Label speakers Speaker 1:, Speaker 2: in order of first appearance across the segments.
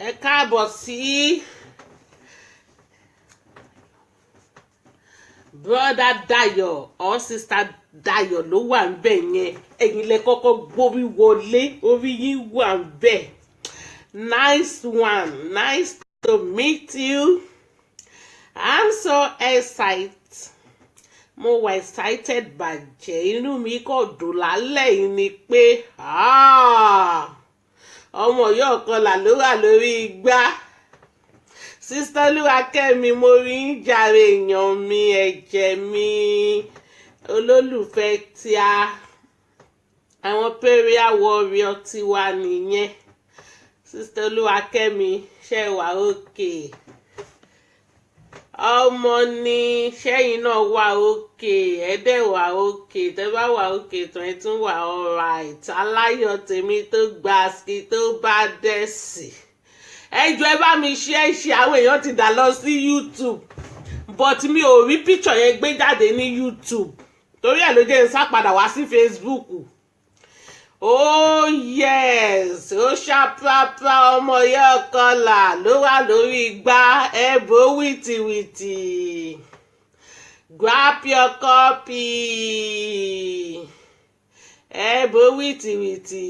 Speaker 1: Ẹ káàbọ̀ sí brother Dayo or sister Dayo ló wà ńbẹ̀ yẹn. Ẹ̀yin lẹ kọ́kọ́ gbórí wọlé, orí yín wà ńbẹ̀. Nice one, nice to meet you. I'm so excited. Mo wà excited bàjẹ́, inú mi kò dùn lálẹ́ yìí ni pé ọmọ yóò kọlà ló wà lórí igbá. Sister Olúwakẹ́mi, mo rí ń jàre èèyàn mi, ẹ̀jẹ̀ mi, olólùfẹ́ tí àwọn prayer warrior tiwa nìyẹn. Sister Olúwakẹ́mi, ṣé wà òkè? Ọmọ ni ṣẹ́yìn náà wà òkè, ẹ̀dẹ̀ wà òkè, tẹ́ bá wà òkè tán ẹ tún wà alright. Aláyọ̀ tèmi tó gba ski tó bá dẹ̀ sí. Ẹ jọ̀ọ́ ẹ bá mi share àwọn èèyàn ti dà lọ sí YouTube but mi ò rí picture yẹn gbé jáde ní YouTube torí ẹ̀ ló jẹ́ ń sá padà wá sí Facebook. Oh yes, ó ṣàprápra ọmọ ìyá ọkọlà ló wà lórí igbá ẹ̀bùn wìtìwìtì. Grab your copy. Ẹ̀bùn wìtìwìtì.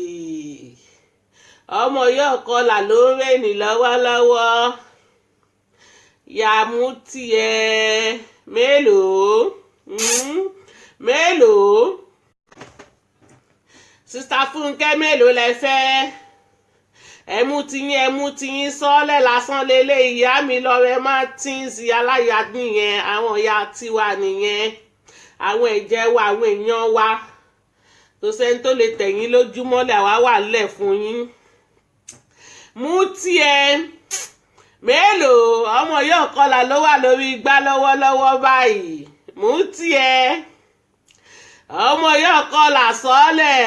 Speaker 1: Ọmọ ìyá ọkọlà ló ń rẹ́ni lọ́wọ́lọ́wọ́. Yàmú tiẹ̀ mélòó? Mélòó? Sister Fúnkẹ́ mélòó lẹ fẹ́? Ẹmú tiyín sọ́ọ́lẹ̀ lásán lélẹ̀ ìyá mi lọ́rẹ́ Martins aláya nìyẹn, àwọn ìyá tiwa nìyẹn, àwọn ẹ̀jẹ̀ wa, àwọn èèyàn wa. Kò sẹ́ni tó lè tẹ̀yìn lójúmọ́lẹ̀, àwa wà lẹ̀ fún yín. Mú tiẹ̀ mélòó? Ọmọ yóò kọlà ló wà lórí igbá lọ́wọ́lọ́wọ́ báyìí. Mú tiẹ̀. Ọmọ yóò kọlà sọ́ọ́lẹ̀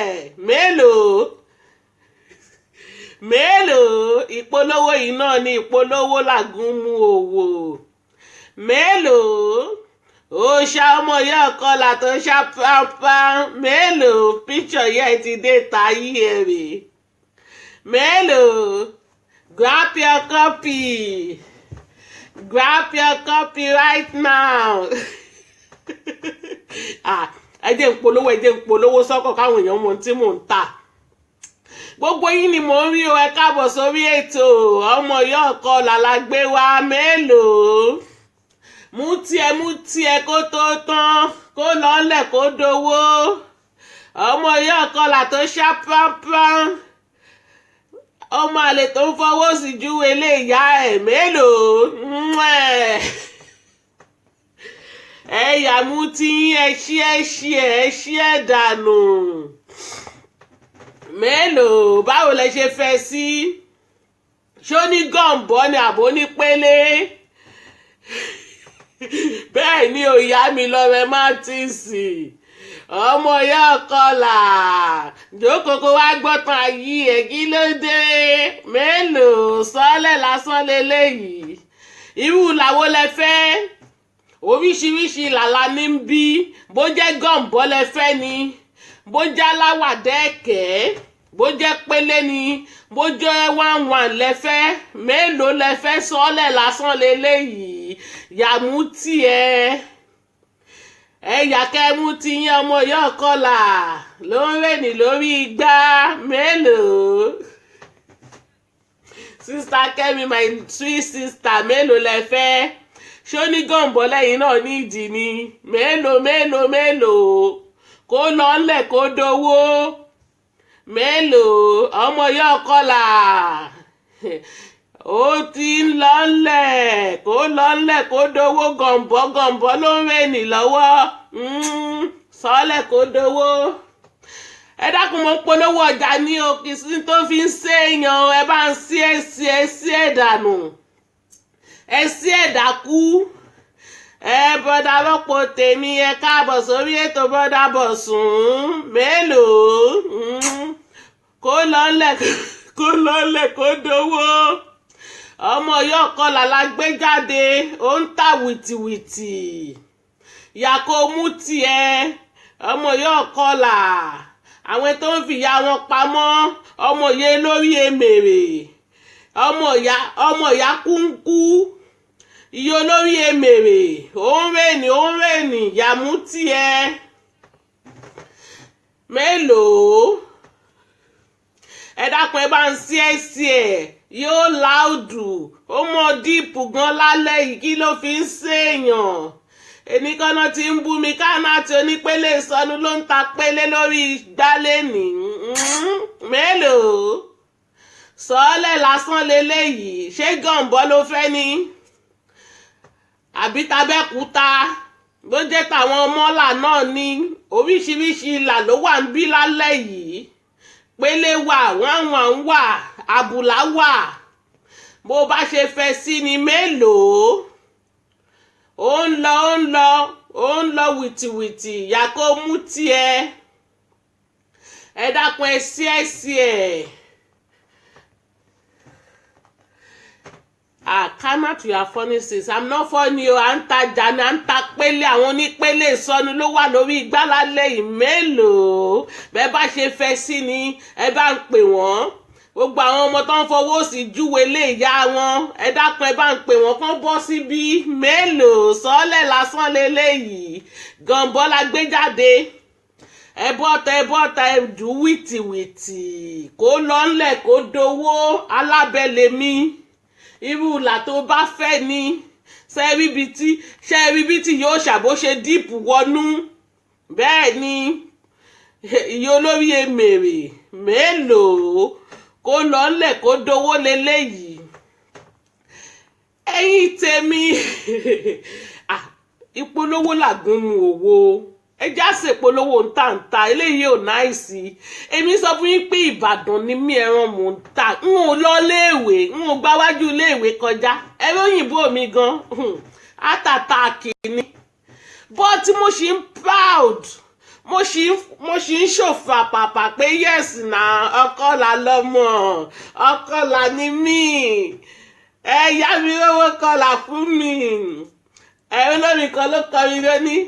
Speaker 1: mélòó? Mélòó? Ìpolówó yìí náà ni ìpolówó làgùn mu òwò. Mélòó? Òòṣà ọmọ yóò kọlà tó ṣàpápá mélòó? Píṣọ̀ yẹn ti dé tayí èrè. Mélòó? Grab your copy. Grab your copy right now. Ẹ jẹ́ ń polówó sọ́kọ̀ káwọn èèyàn mọ̀ tí mò ń tà. Gbogbo yín ni mò ń rí o, ẹ káàbọ̀ sórí ètò ọmọ yóò kọlà la gbé wá mélòó? Mú tiẹ̀ kó tó tán, kó lọ́lẹ̀ kó dowó. Ọmọ yóò kọlà tó ṣàpápá. Ọmọ àlè tó ń fọwọ́ sí júwe lé ìyá ẹ̀ mélòó? Ẹ̀yà mú tí ẹ ṣí ẹ dànù. Mélòó? Báwo lẹ ṣe fẹ́ sí? Ṣó ní gọ̀m̀bọ́ ni àbó ní pélé? Bẹ́ẹ̀ ni òyà mi lọ́rẹ́ Martins. Ọmọ ìyá ọkọlà jókòó wá gbọ́tàn ayé ẹ̀ kí ló dé? Mélòó? Sọ́ọ́lẹ̀ lásán leléyìí. Irú làwo lẹ fẹ́? Oríṣiríṣi làlá ní ń bí. Bó jẹ́ gọ̀m̀bọ́ lẹ fẹ́ ni, bó jẹ́ aláwàdẹ́ẹ̀kẹ́, bó jẹ́ pélé ni, bó jẹ́ wàǹwàǹ lẹ fẹ́. Mélòó lẹ fẹ́? Sọ́ọ́lẹ̀ lásán leléyìí. Yàmú tiẹ̀. Ẹ̀yà kẹ́mú tiyín ọmọ ìyá ọkọlà ló ń rẹ́ni lórí igbá mélòó? Sister Kẹ́mi, my sweet sister, mélòó lẹ fẹ́? Ṣó ní gọ̀m̀bọ́ lẹ́yìn náà ní ìdí ni? Mélòó? Kó lọ́lẹ̀ kó dowó. Mélòó? Ọmọ ìyá ọkọlà ó ti ń lọ́lẹ̀ kó dowó. Gọ̀m̀bọ́ ló ń rẹ́ni lọ́wọ́. Sọ́ọ́lẹ̀ kó dowó. Ẹ dákun, mo polówó ọjà ní òkè sí tó fi ń ṣèyàn. Ẹ bá ń sí ẹ̀ dànù. Ẹ sí ẹ̀ dákú. Bọ́dà rọ́pò tèmi, ẹ káàbọ̀ sórí ètò Bọ́dà Bọ̀sùn. Mélòó? Kó lọ́lẹ̀ kó dowó. Ọmọ yóò kọlà la gbé jáde, ó ń tà wìtìwìtì. Yàkó mú tiẹ̀. Ọmọ yóò kọlà. Àwọn tó ń fìyà wọn pamọ́, ọmọ yẹn lórí èmèrè. ọmọ ìyá kúńkú iye olórí emèrè òun rèní yàmú tiẹ̀ mélòó ẹ dákun ẹ bá ń sí ẹ yóò láùdù ó mọ díìpù gan lálẹ́ yìí kí ló fi ń ṣèèyàn ẹnìkanná tí ń bú mi káná àti onípele ìsọnù ló ń ta pélé lórí gbálẹ́nì mélòó sọ́ọ́lẹ̀ lásán leléyìí ṣé gànbọ́ ló fẹ́ ni àbí tabẹ́kúta ló jẹ́ tàwọn mọ́là náà ní oríṣiríṣi ìlà ló wà ń bí lálẹ́ yìí pélé wà wọ́n wà àbùlà wà bó bá ṣe fẹ́ sí ni mélòó ó ń lọ wìtìwìtì ìyá kó mú tiẹ̀ ẹ dákun ẹ sí ẹ. Come out to your funny sis. I'm not funny o. À ń tajà ni à ń ta pélé àwọn onípélé ìsọnù ló wà lórí igbá lálẹ́ yìí mélòó. Bẹ́ẹ̀ bá ṣe fẹ́ sí ni ẹ bá ń pè wọ́n. Gbogbo àwọn ọmọ tó ń fọwọ́ sí júwe lé ìyá wọn. Ẹ dákun ẹ bá ń pè wọ́n kán bọ́ síbí mélòó. Sọ́ọ́lẹ̀ lásán leléyìí. Gànbọ́ la gbé jáde. Ẹ bọ́ta ẹ dù wìtìwìtì. Kó lọ́nlẹ̀ kó dowó alábẹ́lẹ̀ mi. Irú ìlà tó bá fẹ́ ni ṣẹ́ríbítì yóò ṣàbóṣe díìpù wọnú bẹ́ẹ̀ ni iye olórí emèrè mélòó kó lọ́lẹ̀ kó dowó leléyìí ẹ̀yin tèmi ìpolówó làgúnmu òwò ẹjá ṣèpolówó ntàǹtà eléyìí ò náìsí èmi sọ fún yín pé Ìbàdàn ni mí ẹran mò ń tà n ò lọ léèwé n ò gbáwájú léèwé kọjá ẹ̀rọ òyìnbó mi gan àtàtà kìíní but mo ṣì ń proud mo ṣì ń ṣòfò àpàpà pé yes na ọkọlà lọmọ ọkọlà ni mí ẹ yá mi lówó kọlà fún mi ẹ̀rọ lórí kan ló kọ mi lónìí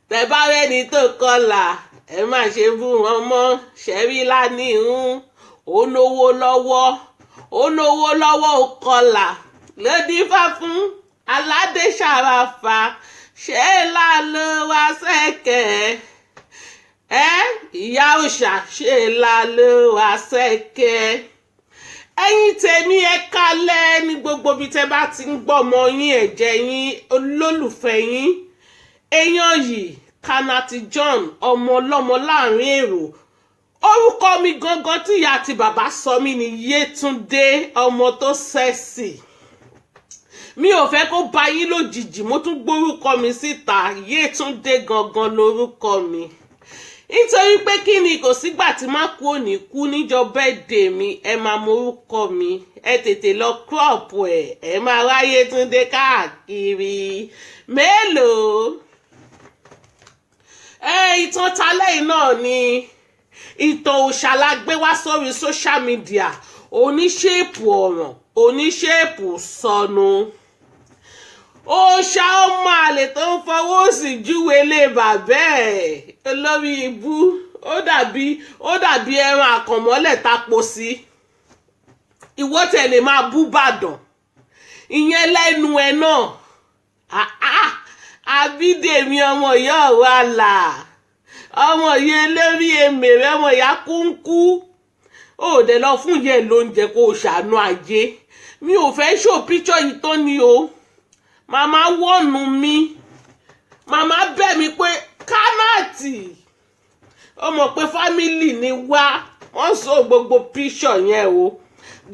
Speaker 1: tẹ bá rẹni tó kọlà ẹ má ṣe bú wọn mọ́ ṣẹrí lánìhún ó lówó lọ́wọ́ ó kọlà ló dífá fún aládé ṣàràfà ṣé lálọ wá sẹ́kẹ̀ ìyá òòṣà ṣé lálọ wá sẹ́kẹ̀ ẹ̀yin tèmi ẹ kálẹ̀ ní gbogbo bí tẹ bá ti ń gbọ́mọ yín ẹ̀jẹ̀ yín olólùfẹ́ yín èèyàn yìí Kanati John ọmọ ọlọ́mọ láàrin èrò orúkọ mi gangan tí ìyá àti bàbá sọ mí ní Yétúndé ọmọ tó sẹ́ẹ̀sì mi ò fẹ́ kó bá yín lójijì mo tún gbórúkọ mi síta Yétúndé gangan lórúkọ mi nítorí pé kí ni kò sígbà tí má kú òní kú níjọ́ bẹ́ẹ̀dẹ̀ mi ẹ máa morúkọ mi ẹ tètè lọ crop ẹ máa wá Yétúndé káàkiri mélòó. Ìtàn talẹ́ yìí náà ni ìtàn òòṣà la gbé wá sórí social media oníṣèpù ọ̀ràn oníṣèpù sọnù òòṣà ọmọ àlè tó ń fọwọ́ sí júwe lé bàbá ẹ̀ olórí ibú ó dàbí ẹran àkànmọ́lẹ̀ tapo sí ìwọ tẹ̀lé máa bú bàdàn ìyẹn lẹ́nu ẹ̀ náà Abídèmí ọmọ ìyá ọ̀rọ̀ àlà ọmọ ìyá elórí emèrè ọmọ ìyá kúńkú ó dẹ̀ lọ fún yẹn lóúnjẹ kó o ṣàánú ajé mi ò fẹ́ ṣò píṣọ̀ yìí tó ní o màmá wọ̀nù mi màmá bẹ̀ mí pé Kanati ó mọ̀ pé fámìlì ni wá wọ́n sọ gbogbo píṣọ̀ yẹn o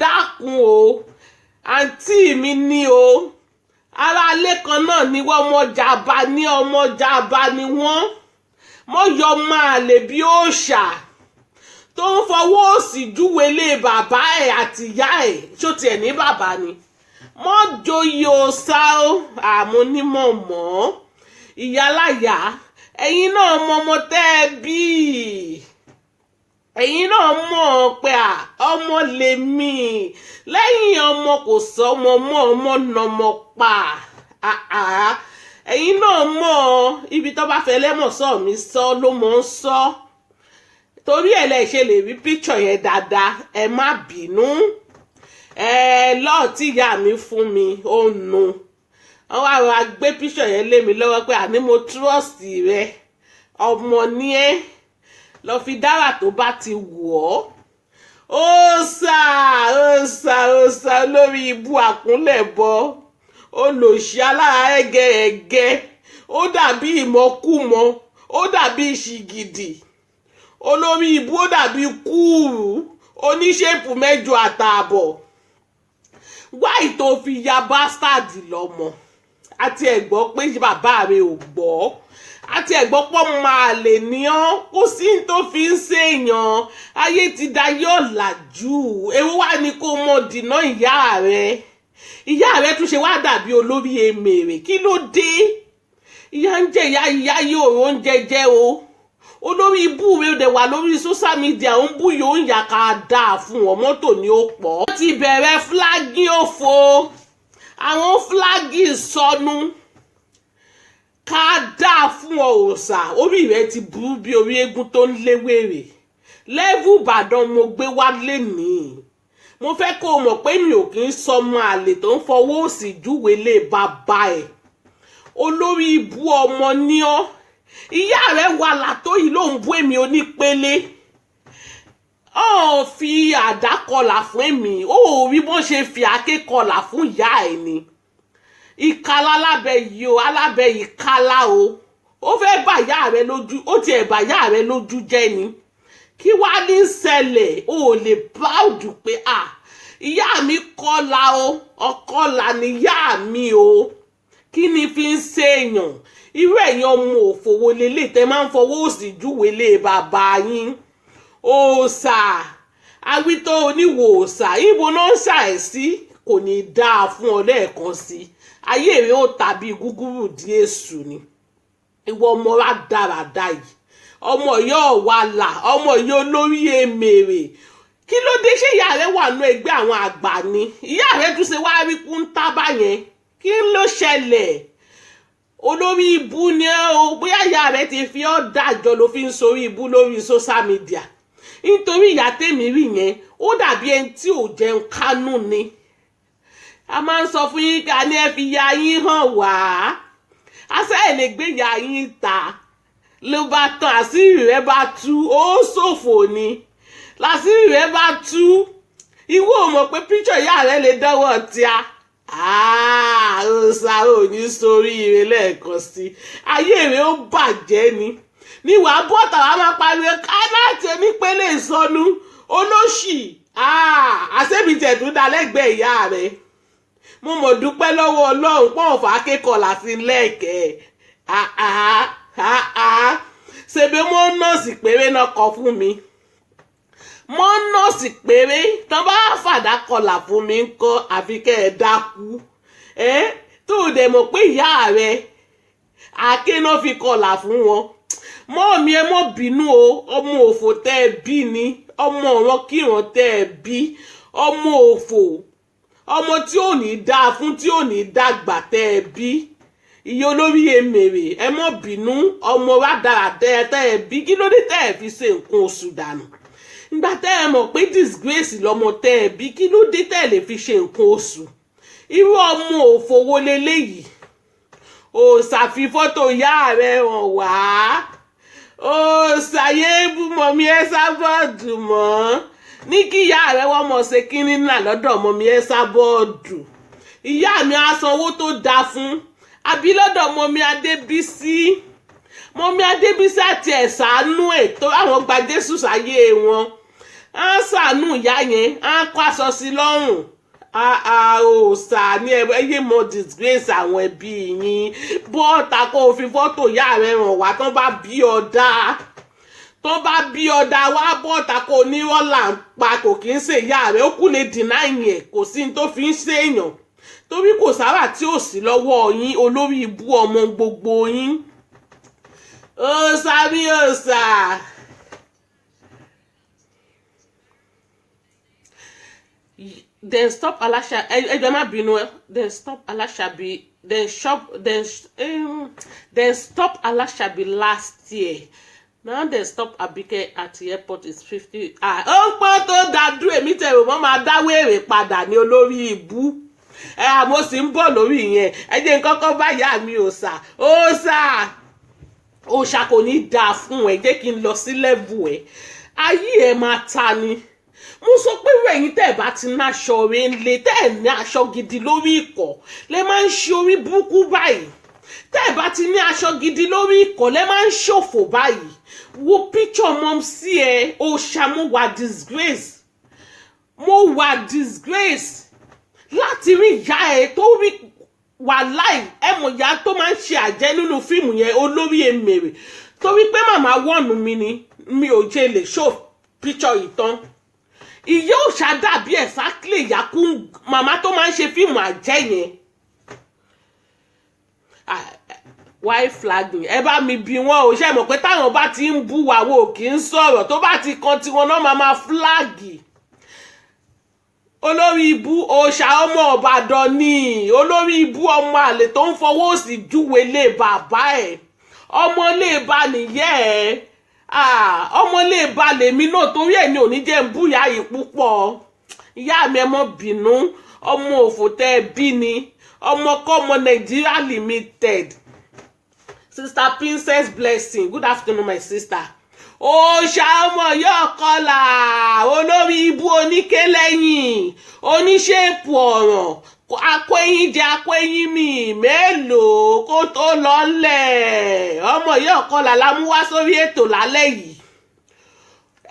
Speaker 1: dákun o àǹtí mi ní o ará ilé kan náà ni wọ́n ọmọ jàbá ni wọ́n mọ́ yọ máa lè bí òòṣà tó ń fọwọ́ òsì júwe lé bàbá ẹ̀ àti ìyá ẹ̀ ṣó tiẹ̀ ní bàbá ni mọ́ joyè òòṣà ó àmúnímọ̀ mọ́ ìyáláyà ẹ̀yin náà mọmọ tẹ́ ẹ bí ẹ̀yin náà mọ̀ pé ọmọ lèmi lẹ́yìn ọmọ kò sọmọ mọ́ ọmọ nọmọ pa ẹ̀yin náà mọ̀ ibi tó bá fẹ́ lẹ́mọ̀ sọ mi sọ ló mọ̀ ń sọ torí ẹ̀ lẹ́ ṣe lè rí píkṣọ̀ yẹn dáadáa ẹ má bínú lọ́ọ̀ tí ìyá mi fún mi ó nu wọ́n wá rọra gbé píṣọ̀ yẹn lé mi lọ́wọ́ pé àní mo trust rẹ ọmọ ní ẹ́ lọ fi dára tó bá ti wù ọ́ ó sà lórí ibú àkúnlẹ̀bọ olòṣì alára ẹgẹẹgẹ ó dàbí ìmọ̀kúmọ̀ ó dàbí ṣìgìdì olórí ibú ó dàbí kúùrù oníṣẹ́pù 8 àtààbọ̀ wáì tó fi ya bastard lọ́mọ àti ẹ̀gbọ́n pé bàbá rẹ̀ ò gbọ́ àti ẹ̀gbọ́n pọ́ máa lè ní ọ́ kó sí tó fi ń ṣèyàn ayé ti dayé ọ̀làjú èwo wá ní kó mọ dìná ìyá rẹ̀ tún ṣe wá dàbí olórí èmèrè kí ló dé ìyá ń jẹ ìyá yóò oúnjẹ jẹ o olórí ibú rẹ̀ dẹ̀ wà lórí social media ń bú yóò ń yà ká dáa fún wọn mọ́tò ni ó pọ̀ wọ́n ti bẹ̀rẹ̀ fúlágì òfo àwọn fúlágì sọnù ká dáa fún ọ òòṣà orí rẹ ti burú bí orí eégún tó ń léwèrè lẹ́vù Ìbàdàn mo gbé wá lénìí mo fẹ́ kó o mọ̀ pé mi ò kì í sọmọ àlè tó ń fọwọ́ òsì júwèé lé bàbá ẹ̀ olórí ibú ọmọ ní ọ́ ìyá rẹ̀ wà látó yìí ló ń bú èmi onípele ó fi àdá kọlà fún èmi ó rí bó ṣe fi àáké kọlà fún ìyá ẹ̀ ni ìkàlà alábẹ́ yìí o alábẹ́ yìí kálá o ó fẹ́ bà ìyá rẹ̀ lójú ó tiẹ̀ bà ìyá rẹ̀ lójú jẹ́ ni kí wá ní ṣẹlẹ̀ o lè proud pé ìyá mi kọ́la o ọkọ́la ni ìyá mi o kí ni fi ń ṣèyàn irú ẹ̀yin ọmọ òfòwò lélẹ̀ tẹ́ máa ń fọwọ́ òsì júwèé lé bàbá yín òòṣà awítọ́ oníwò òòṣà ibo náà ń ṣàìsí kò ní dáa fún ọ lẹ́ẹ̀kan sí ayé rẹ ó tàbí gúgúrú díẹ̀ sù ni ìwọ ọmọ wa dáradá yìí ọmọ yóò wà là ọmọ yóò lórí èmèrè kí ló dé ṣé ìyá rẹ wà nú ẹgbẹ́ àwọn àgbà ni ìyá rẹ tún ṣe wá rí kún tábà yẹn kí ló ṣẹlẹ̀ olórí ibú ni ó bóyá ìyá rẹ ti fi ọ́ dájọ́ ló fi ń sorí ibú lórí social media nítorí ìyá tèmi rí yẹn ó dàbí ẹni tí ò jẹun kánú ni a máa ń sọ fún yín ká ní ẹ fi ya yín hàn wá àṣẹ ẹ lè gbé ya yín ta ló bá tán àṣírí rẹ bá tú ó ṣòfò ni làṣírí rẹ bá tú ìwọ mọ̀ pé píṣọ ìyá rẹ lè dánwò tíá ó sáré ní sórí ire lẹ́ẹ̀kan sí ayé rẹ ó bàjẹ́ ni níwàá bọ́tà wa máa pariwo kánáàtì onípele ìsọnù olóṣì àṣẹ́bìtẹ̀ tó dá lẹ́gbẹ̀ẹ́ ìyá rẹ̀ mo mọ̀ dúpẹ́ lọ́wọ́ ọlọ́run pọ̀ fà á kékọ̀ọ́ láti lẹ́ẹ̀kẹ́ ṣebí mo nọ́ọ̀sì péré náà kọ fún mi mo nọ́ọ̀sì péré tán bá fàdá kọlà fún mi ń kọ́ àfi kẹ́ ẹ dákú tó o dẹ̀ mọ̀ pé ìyá rẹ̀ àáké náà fi kọlà fún wọn mọ́ mi ẹ mọ́ bínú o ọmọ òfò tẹ́ ẹ bí ni ọmọ ọ̀rọ̀ kíran tẹ́ ẹ bí ọmọ òfò ọmọ tí ò ní dáa fún tí ò ní dàgbà tẹ́ ẹ bí iye olórí èmèrè ẹ mọ́ bínú ọmọ rádaràdà tẹ́ ẹ bí kí ló dé tẹ́ ẹ fi ṣe nǹkan oṣù dànù ìgbà tẹ́ ẹ mọ̀ pé disgrace lọmọ tẹ́ ẹ bí kí ló dé tẹ́ ẹ lè fi ṣe nǹkan oṣù irú ọmọ òfò wo leléyìí ò ṣàfi fọ́tò ìyá rẹ̀ hàn wá ó ṣàyè mọ̀mí ẹ sábọ́ọ̀dù mọ́ ní kí ìyá rẹ̀ wọ́n mọ̀ ṣe kínní náà lọ́dọ̀ mọ̀mí ẹ sábọ́ọ̀dù ìyá mi á sanwó tó dáa fún àbí lọ́dọ̀ mọ̀mí Adébísí àti ẹ̀ ṣàánú ẹ̀ tó àwọn gba Jésù sáyé wọn á ṣàánú ìyá yẹn á kó aṣọ sí lọ́rùn òòṣà ní ẹyẹ mọ disgrace àwọn ẹbí yín bọ́ọ̀tà kó o fi fọ́tò ìyá rẹ̀ hàn wá tán bá bí ọ̀dà wá bọ́ọ̀tà kó o ní rọ́là ń pa kò kí ń ṣe ìyá rẹ̀ ó kú lè dìnnà yẹn kò sí ní tó fi ń ṣèèyàn torí kò sábà tí ò sí lọ́wọ́ yín olórí ibú ọmọ gbogbo yín òòṣà bí òòṣà. Then stop then stop Alashabi then stop Alashabi last year Now they stop Abike at the airport is 50. Ó ń pọ́n tó dádú èmi tẹ̀wé wọ́n máa dá wèrè padà ní olórí ibú. Mo sì ń bọ̀ lórí yẹn. Ẹ jẹ́ n kọ́kọ́ bá ìyá mi òòṣà. Òòṣà kò ní dáa fún ẹ, jẹ́ kí n lọ sí level ẹ̀. Ayé ẹ̀ máa ta ni. Mo sọ pé ẹ̀yin tẹ́ bá ti ná aṣọ rẹ̀ ńlẹ̀, tẹ́ ní aṣọ gidi lórí ìkọ̀, lẹ máa ń ṣe orí burúkú báyìí. Tẹ́ bá ti ní aṣọ gidi lórí ìkọ̀, lẹ máa ń ṣòfò báyìí. Wo picture mom sí ẹ, Òòṣà mo wà disgrace. Mo wà disgrace. Láti rí ìyá ẹ tó rí wà láì mọ̀ ìyá tó máa ń ṣe àjẹ́ nínú fíìmù yẹn olórí èmèrè. Torí pé màmá wọ̀nù mi ni mi ò jẹ́ lè show picture yìí tán. Ìyá Òòṣà dàbí exactly ìyá kún màmá tó máa ń ṣe fíìmù àjẹ́ yẹn. Why flagging? Ẹ bá mi bí wọn ò ṣe mọ̀ pé táwọn bá ti ń bú wa wo kì í sọ̀rọ̀ tó bá ti kan tiwọn náà máa flagi. Olórí ibú Òòṣà ọmọ Ìbàdàn ni olórí ibú ọmọ àlè tó ń fọwọ́ òsì júwe lé bàbá ẹ̀. Ọmọ lè ba nìyẹn ẹ̀. Ọmọ lè ba lèmi náà torí ẹ̀ ní òní jẹ́ ń bú ìyá yìí púpọ̀. Ìyá mi ẹ mọ́ bínú ọmọ òfò tẹ́ ẹ bí ni ọmọkọ́mọ Nigeria Limited. Sister Princess Blessing, good afternoon my sister. Òòṣà ọmọ yóò kọlà olórí ibú oníkélẹ́yìn oníṣẹ́pù ọ̀ràn akóyín jẹ akóyín mi mélòó kó tó lọ́lẹ̀ ọmọ yóò kọlà la mú wá sórí ètò lálẹ́ yìí.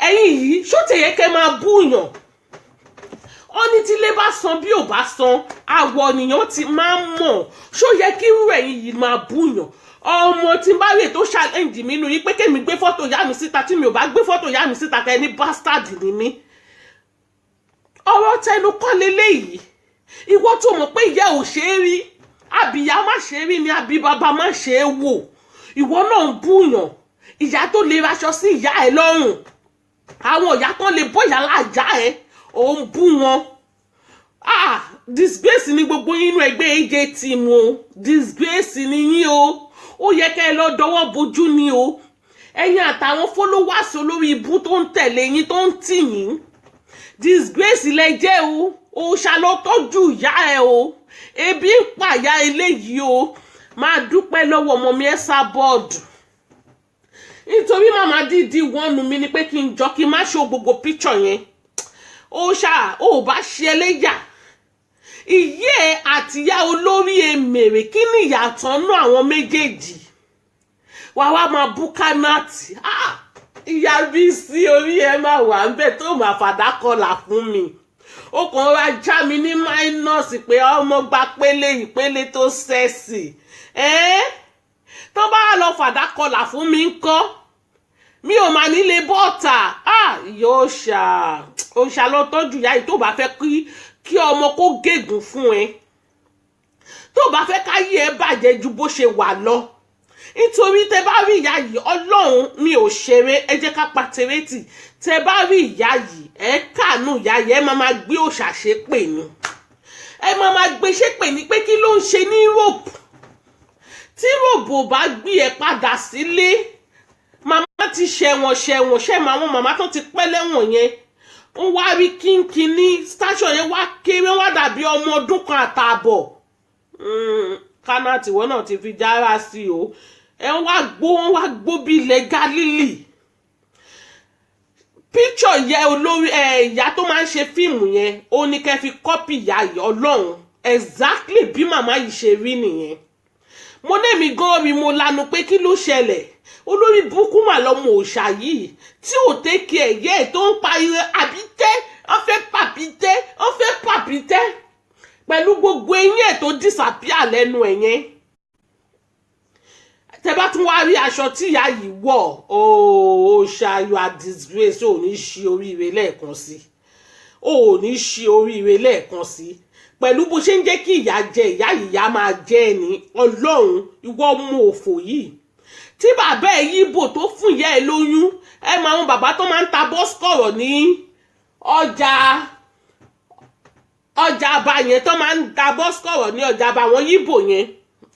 Speaker 1: Ẹ̀yin yìí ṣó tẹ̀yẹ kẹ́ máa búyàn. Ó ní tí ilé bá san bí ò bá san àwọ̀ ènìyàn ti máa ń mọ̀ ṣó yẹ kí irú ẹ̀yin yìí máa búyàn. Ọmọ tí n bá rè tó challenge mi nù yí pé kémi gbé fọ́tò ìyá mi síta tí mi ò bá gbé fọ́tò ìyá mi síta tẹ ní bastard ni mí. Ọ̀rọ̀ tẹnu kọ́ leléyìí. Ìwọ tó mọ̀ pé ìyá ò ṣe é rí àbíyá má ṣe é rí ni àbí bàbá má ṣe é wò. Ìwọ náà ń búyàn. Ìyá tó lè raṣọ sí ìyá ẹ lọ́rùn. Àwọn ìyá tó lè bọ́ ìyá lájà ẹ ò ń bú wọn. Disgrace ni gbogbo inú ẹgbẹ́ AJ team o. Disgrace ni yín o. Ó yẹ kẹ́ ẹ lọ dọwọ́ bojú ni o. Ẹ̀yin àtàwọn followers olórí ibú tó ń tẹ̀lé yín tó ń tì yín. Disgrace lẹ jẹ́ o. Òòṣà ló tọ́jú ìyá ẹ o. Ebi ń pàyà eléyìí o. Máa dúpẹ́ lọ́wọ́ ọmọ mi Ẹ́sà bọ́ọ̀dù. Nítorí màmá dídí wọ́n mi ni pé kí n jọ kí n má ṣe gbogbo picture yẹn. Òòṣà ò bá ṣe ẹlẹ́yà. Ìyẹ́ àtìyá olórí èmèrè kí ni ìyàtọ̀ náà àwọn méjèèjì. Wá máa bú Kánátì. Ìyá bí sí orí ẹ máa wà ń bẹ̀ tó máa fàdá kọlà fún mi. Ó kàn ra já mi ní minus pé ọmọ gba pélé ìpele tó sẹ́ẹ̀sì. Tó bá lọ fàdá kọlà fún mi ńkọ́. Mi ò máa nílé bọ́ọ̀tà. Ìyá Òòṣà lọ tọ́jú ìyá yìí tó bá fẹ́ kí ọmọ kó gégùn fún ẹ. Tó bá fẹ́ káyé ẹ bàjẹ́ ju bó ṣe wà lọ. Nítorí tẹ bá rí ìyá yìí Ọlọ́run mi ò ṣeré ẹ jẹ́ ká pa tẹrẹ́tì. Tẹ bá rí ìyá yìí ẹ káàánú ìyá yìí ẹ máa gbé Òòṣà ṣépè ni. Ẹ máa gbé ṣépè ni pé kí ló ń ṣe ní Europe. Tí Europe ò bá gbé ẹ padà sílé. Màmá ti ṣẹ̀wọ̀n àwọn màmá tó ti pẹ́ lẹ́wọ̀n yẹn. Ó wá rí kínkínní station yẹn wá kéré wá dàbí ọmọ ọdún kan àtààbọ̀. Kánátì wọ́n náà ti fi jára sí o. Wọ́n wá gbó bí ilẹ̀ Gálílì. Picture yẹ olórí ìyá tó máa ń ṣe fíìmù yẹn ó ní kẹ́ fi kọ́pì ìyá yìí Ọlọ́run exactly bí màmá yìí ṣe rí nìyẹn. Mo ní èmi gan rí mo lanu pé kí ló ṣẹlẹ̀. Olórí burúkú mà lọmọ Òòṣà yìí tí ò tẹ́kì ẹ̀yẹ́ tó ń pariwo àbítẹ́ wọ́n fẹ́ pàbítẹ́ pẹ̀lú gbogbo eyín ẹ̀ tó disappear lẹ́nu ẹ̀ yẹn. Tẹ bá tún wá rí aṣọ tí ìyá yìí wọ̀ Òòṣà you are disgrace ò ní ṣe oríire lẹ́ẹ̀kan sí. Ò ní ṣe oríire lẹ́ẹ̀kan sí. Pẹ̀lú bó ṣe ń jẹ́ kí ìyá jẹ ìyá máa jẹ́ ẹni Ọlọ́run ìwọ ọmọ òfò yìí. Tí bàbá ẹ yíbò tó fún ìyá ẹ lóyún ẹ máa wọn bàbá tó máa ń ta bọ́sikọ̀rọ̀ ní ọjà àbá yẹn tó máa ń ta bọ́sikọ̀rọ̀ ní ọjà àbá wọn yíbò yẹn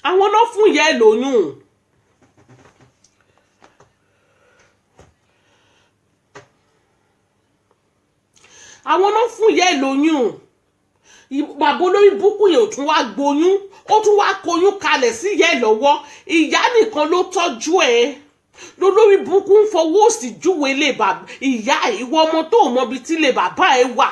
Speaker 1: àwọn náà fún ìyá ẹ lóyún. àwọn náà fún ìyá ẹ̀ lóyún bàbá olórí búkú yẹn ò tún wá gboyún ó tún wá koyún kalẹ̀ sí ìyá ẹ̀ lọ́wọ́ ìyá nìkan ló tọ́jú ẹ̀ lólórí búkú ń fọwọ́ òsì júwe lé ìyá ìwọ ọmọ tó mọ ibi tí lè bàbá ẹ̀ wà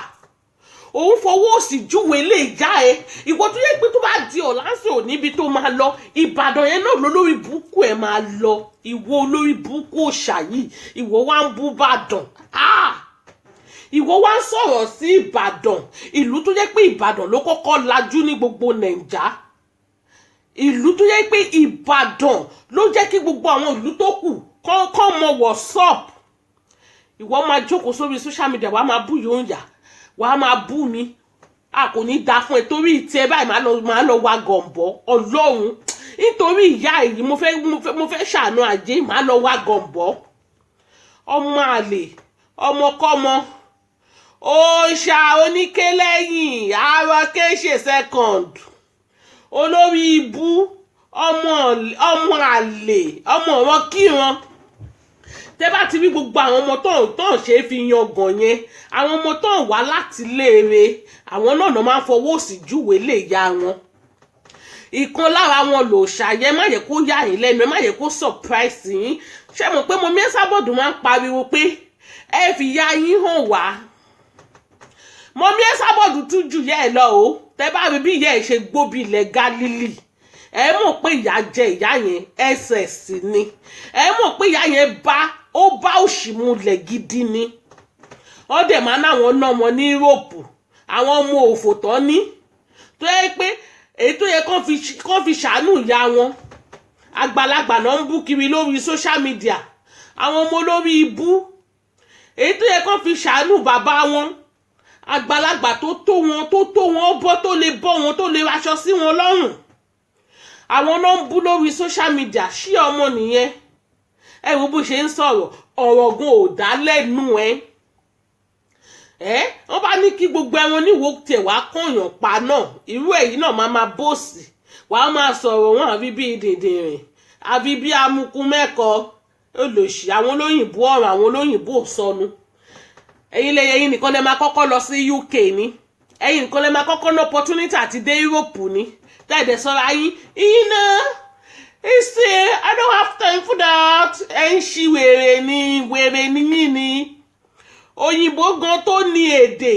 Speaker 1: òun fọwọ́ òsì júwe lé ìyá ẹ̀ ìwọ tó yẹ pé tó bá di ọ̀làǹsì ò níbi tó máa lọ ìbàdàn yẹn náà lólórí búkú ẹ̀ máa lọ ìwọ olórí búkú òṣà yìí ìwọ wá ń bú bàdàn ìwọ wá ń sọ̀rọ̀ sí ìbàdàn ìlú tó jẹ́ pé ìbàdàn ló kọ́kọ́ lajú ní gbogbo nàìjà ìlú tó jẹ́ pé ìbàdàn ló jẹ́ kí gbogbo àwọn ìlú tó kù kọ́ mọ WhatsApp ìwọ máa jókòó sórí social media wàá máa bú yóò yà wàá máa bú mi a kò ní da fún ẹ torí ìtì ẹ báyìí máa lọ wa gọ̀m̀bọ́ ọlọ́run nítorí ìyá èyí mo fẹ́ ṣàánú ajé máa lọ wa gọ̀m̀bọ́ ọmọ àlè ọmọkọ́mọ òòṣà oníkélẹ́yìn àárọ̀ kéṣe second olórí ibú ọmọ àlè ọmọ ọ̀rọ̀ kíran tẹ́ bá ti rí gbogbo àwọn ọmọ tó ń ṣe fi yangàn yẹn àwọn ọmọ tó ń wá láti léèrè àwọn náà máa ń fọwọ́ sí júwèé lè ya wọn ìkan lára wọn lò ṣàyẹ má yẹ kó yà yín lẹ́nu ẹ má yẹ kó surprise yín ṣé mo pé mo Mẹ́sàbọ̀dù máa ń pariwo pé ẹ fi ya yín hàn wá mo Mẹ́sàbọ̀dù tún jù yẹ ẹ lọ o tẹ́ bá rí bí ìyá ẹ ṣe gbóbi ilẹ̀ Gálílì ẹ mọ̀ pé ìyá jẹ ìyá yẹn ẹsẹ̀ sí ni ẹ mọ̀ pé ìyá yẹn ó bá òṣì mulẹ̀ gidi ni wọ́n dẹ̀ máa náwọn náà wọn ní Yúróòpù àwọn ọmọ òfò tán ní tó yẹ pé èyí tó yẹ kán fi ṣàánú ìyá wọn àgbàlagbà náà ń bú kiri lórí social media àwọn ọmọ olórí ibú èyí tó yẹ kán fi ṣàánú bàbá wọn àgbàlagbà tó tó wọn bọ́ tó lè bọ́ wọn tó lè raṣọ sí wọn lọ́rùn àwọn náà ń bú lórí social media ṣí ọmọ nìyẹn ẹ wo bó ṣe ń sọ̀rọ̀ ọ̀rọ̀ gan ò dá lẹ́nu wọ́n bá ní kí gbogbo ẹran níwò tẹ̀ wá kọ̀yàn pa náà irú èyí náà máa bòsì wàá máa sọ̀rọ̀ wọn àbí bí dìndìnrìn àbí bí amukú mẹ́kọ̀ọ́ olòṣì àwọn olóyìnbó ọ̀rọ̀ àwọn olóyìnbó sọnù ẹ̀yin nìkan lè máa kọ́kọ́ lọ sí UK ní ẹ̀yin nìkan lè máa kọ́kọ́ ní opportunity àti dé Europe ní tẹ́ẹ̀dẹ̀ sọ́ra yín náà ìṣe I don't have time for that ẹ̀ ń ṣi wèrè ní yín ni òyìnbó gan tó ní èdè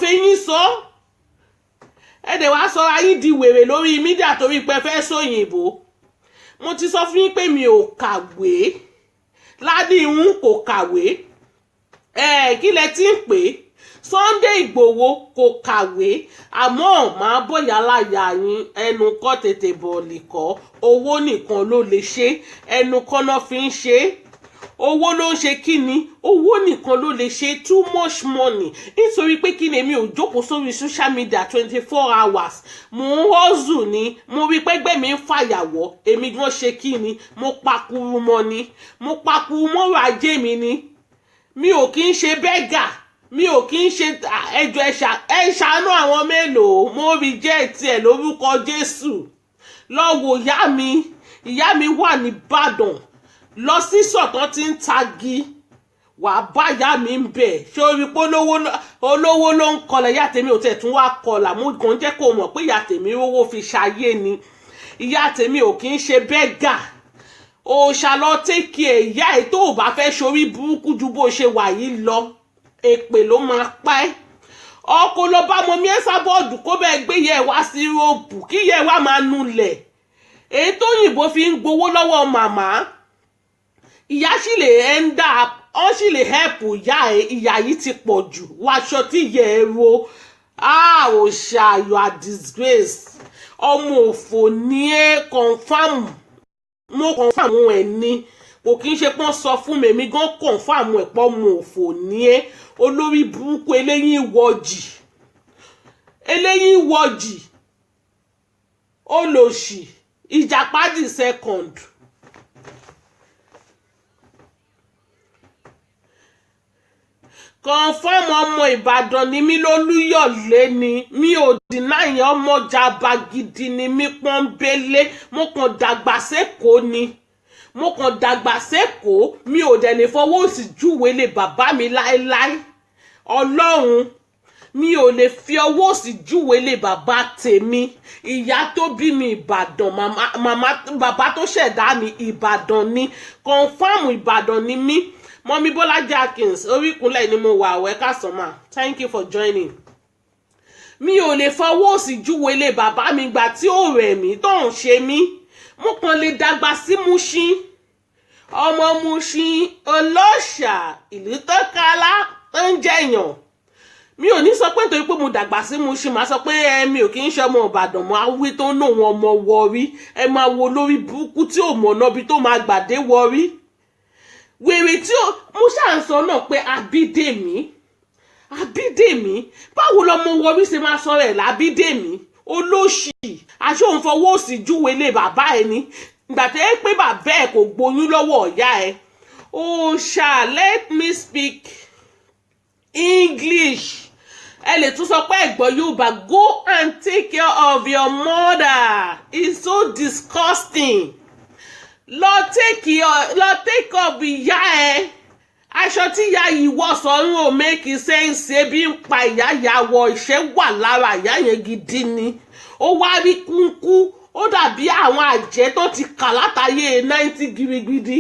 Speaker 1: fẹ́ yín sọ ẹ̀dẹ̀ wá sọ́ra yín di wèrè lórí mídíà torí pé fẹ́ sóyìnbó mo ti sọ fún yín pé mi ò kàwé Ládìhun kò kàwé kí lẹ ti ń pè Sunday Ìgbòho kò kàwé àmọ́ máa bóyá láyà yín ẹnu kọ́ tètè bọ̀ọ̀lì kọ́ owó nìkan ló lè ṣe ẹnu kọ́ náà fi ń ṣe owó ló ń ṣe kí ni owó nìkan ló lè ṣe too much money nítorí pé kí ni èmi ò jókòó sórí social media 24 hours mo ń hustle ni mo rí pẹ́gbẹ́ mi ń fàyàwọ́ èmi gan ṣe kí ni mo pakuru mọ́ ni mo pakuru mọ́ rajé mi ni mi ò kí ń ṣe bẹ́gà mi ò kí ń ṣe ẹjọ́ ẹ ṣàánú àwọn mélòó mo rí jẹ́ tiẹ̀ lórúkọ Jésù lọ́wọ́ ìyá mi wà ní Ìbàdàn lọ sí sọ̀tàn tí ń tagi wà bá ìyá mi ń bẹ̀ ṣé o rí pé olówó ló ń kọlẹ̀ ìyá tèmi ò tẹ̀ tún wá kọlà mo kàn jẹ́ kó mọ̀ pé ìyá tèmi rówó fi ṣayé ni ìyá tèmi ò kí ń ṣe bẹ́gà òòṣà lọ tẹ́kì ẹ̀ ìyá ẹ̀ tó ò bá fẹ́ ṣorí burúkú ju bó ṣe wà yìí lọ èpè ló máa pa ẹ́ ọkọ lọ bá mọ Mẹ́sàbọ̀dù kó bẹ́ẹ̀ gbé yẹ wá sí Yúróòpù kí yẹ wá máa nulẹ̀ èyí tó yìnbó fi ń gbowó lọ́wọ́ màmá ìyá sì lè end up ọ́n sì lè help ìyá yìí ti pọ̀ jù wáṣọ tí yẹ ẹ ro òòṣà you are disgrace ọmọ òfò ní ẹ confam mo confam ẹ ní kò kí n ṣe pọ́n sọ fún mi èmi gan confam ẹ̀ pọ́ mo òfò ní ẹ olórí burúkú eléyìí wọ́jì olòṣì ìjàpádì second confam ọmọ Ìbàdàn ni mí lólúyọ̀lé ni mi ò dìnáyìn ọmọ jàbá gidi ni mí pọ́nbélé mo kàn dàgbà sẹ́kọ̀ọ́ ni mi ò dẹ̀ lè fọwọ́ òsì júwe lé bàbá mi láéláé Ọlọ́run mi ò lè fi ọwọ́ òsì júwe lé bàbá tèmi. Ìyá tó bí mi Ìbàdàn, bàbá tó ṣẹ̀dá mi Ìbàdàn ni, confam Ìbàdàn ni mí. Mọ́mí Bọ́lájí Akins, orí ìkúnlẹ̀ ni mo wà wẹ́ kásánmà. Thank you for joining. Mi ò lè fọwọ́ òsì júwe lé bàbá mi gbà tí ó rẹ̀ mí tó ń ṣe mí. Mo kàn lè dàgbà sí Mushin. Ọmọ Mushin Olóòṣà, ìlú tó kálá tó ń jẹyàn. Mi ò ní sọ pé nítorí pé mo dàgbà sí Mushin máa sọ pé mi ò kì í ṣe ọmọ Ìbàdàn mọ́ awí tó ń ná wọn ọmọ Warri. Ẹ máa wo lórí burúkú tí ò mọ̀ náà bí tó máa gbàdé Warri. Wèrè tí mo ṣáà ń sọ náà pé Abídèmí báwo lọmọ Warri ṣe máa sọ rẹ̀ lábídèmí olóṣì aṣọ òun fọwọ́ òsì júwe lé bàbá ẹni ìgbà tẹ́ ẹ pé bàbá ẹ kò gboyún lọ́wọ́ ọ̀yá ẹ. Let me speak English. Ẹ lè tún sọ pé ẹ̀gbọ́n Yorùbá. Go and take care of your mother. It's so disgusting. Lọ take up ìyá ẹ. Aṣọ tí ìyá yìí wọ̀ sọ́run ò make sense. Ebi ń pa ìyá ìyàwó ìṣẹ́ wà lára ìyá yẹn gidi ni. Ó wá rí kúnkú. Ó dàbí àwọn àjẹ́ tó ti kà látàyè 90 gírígídí.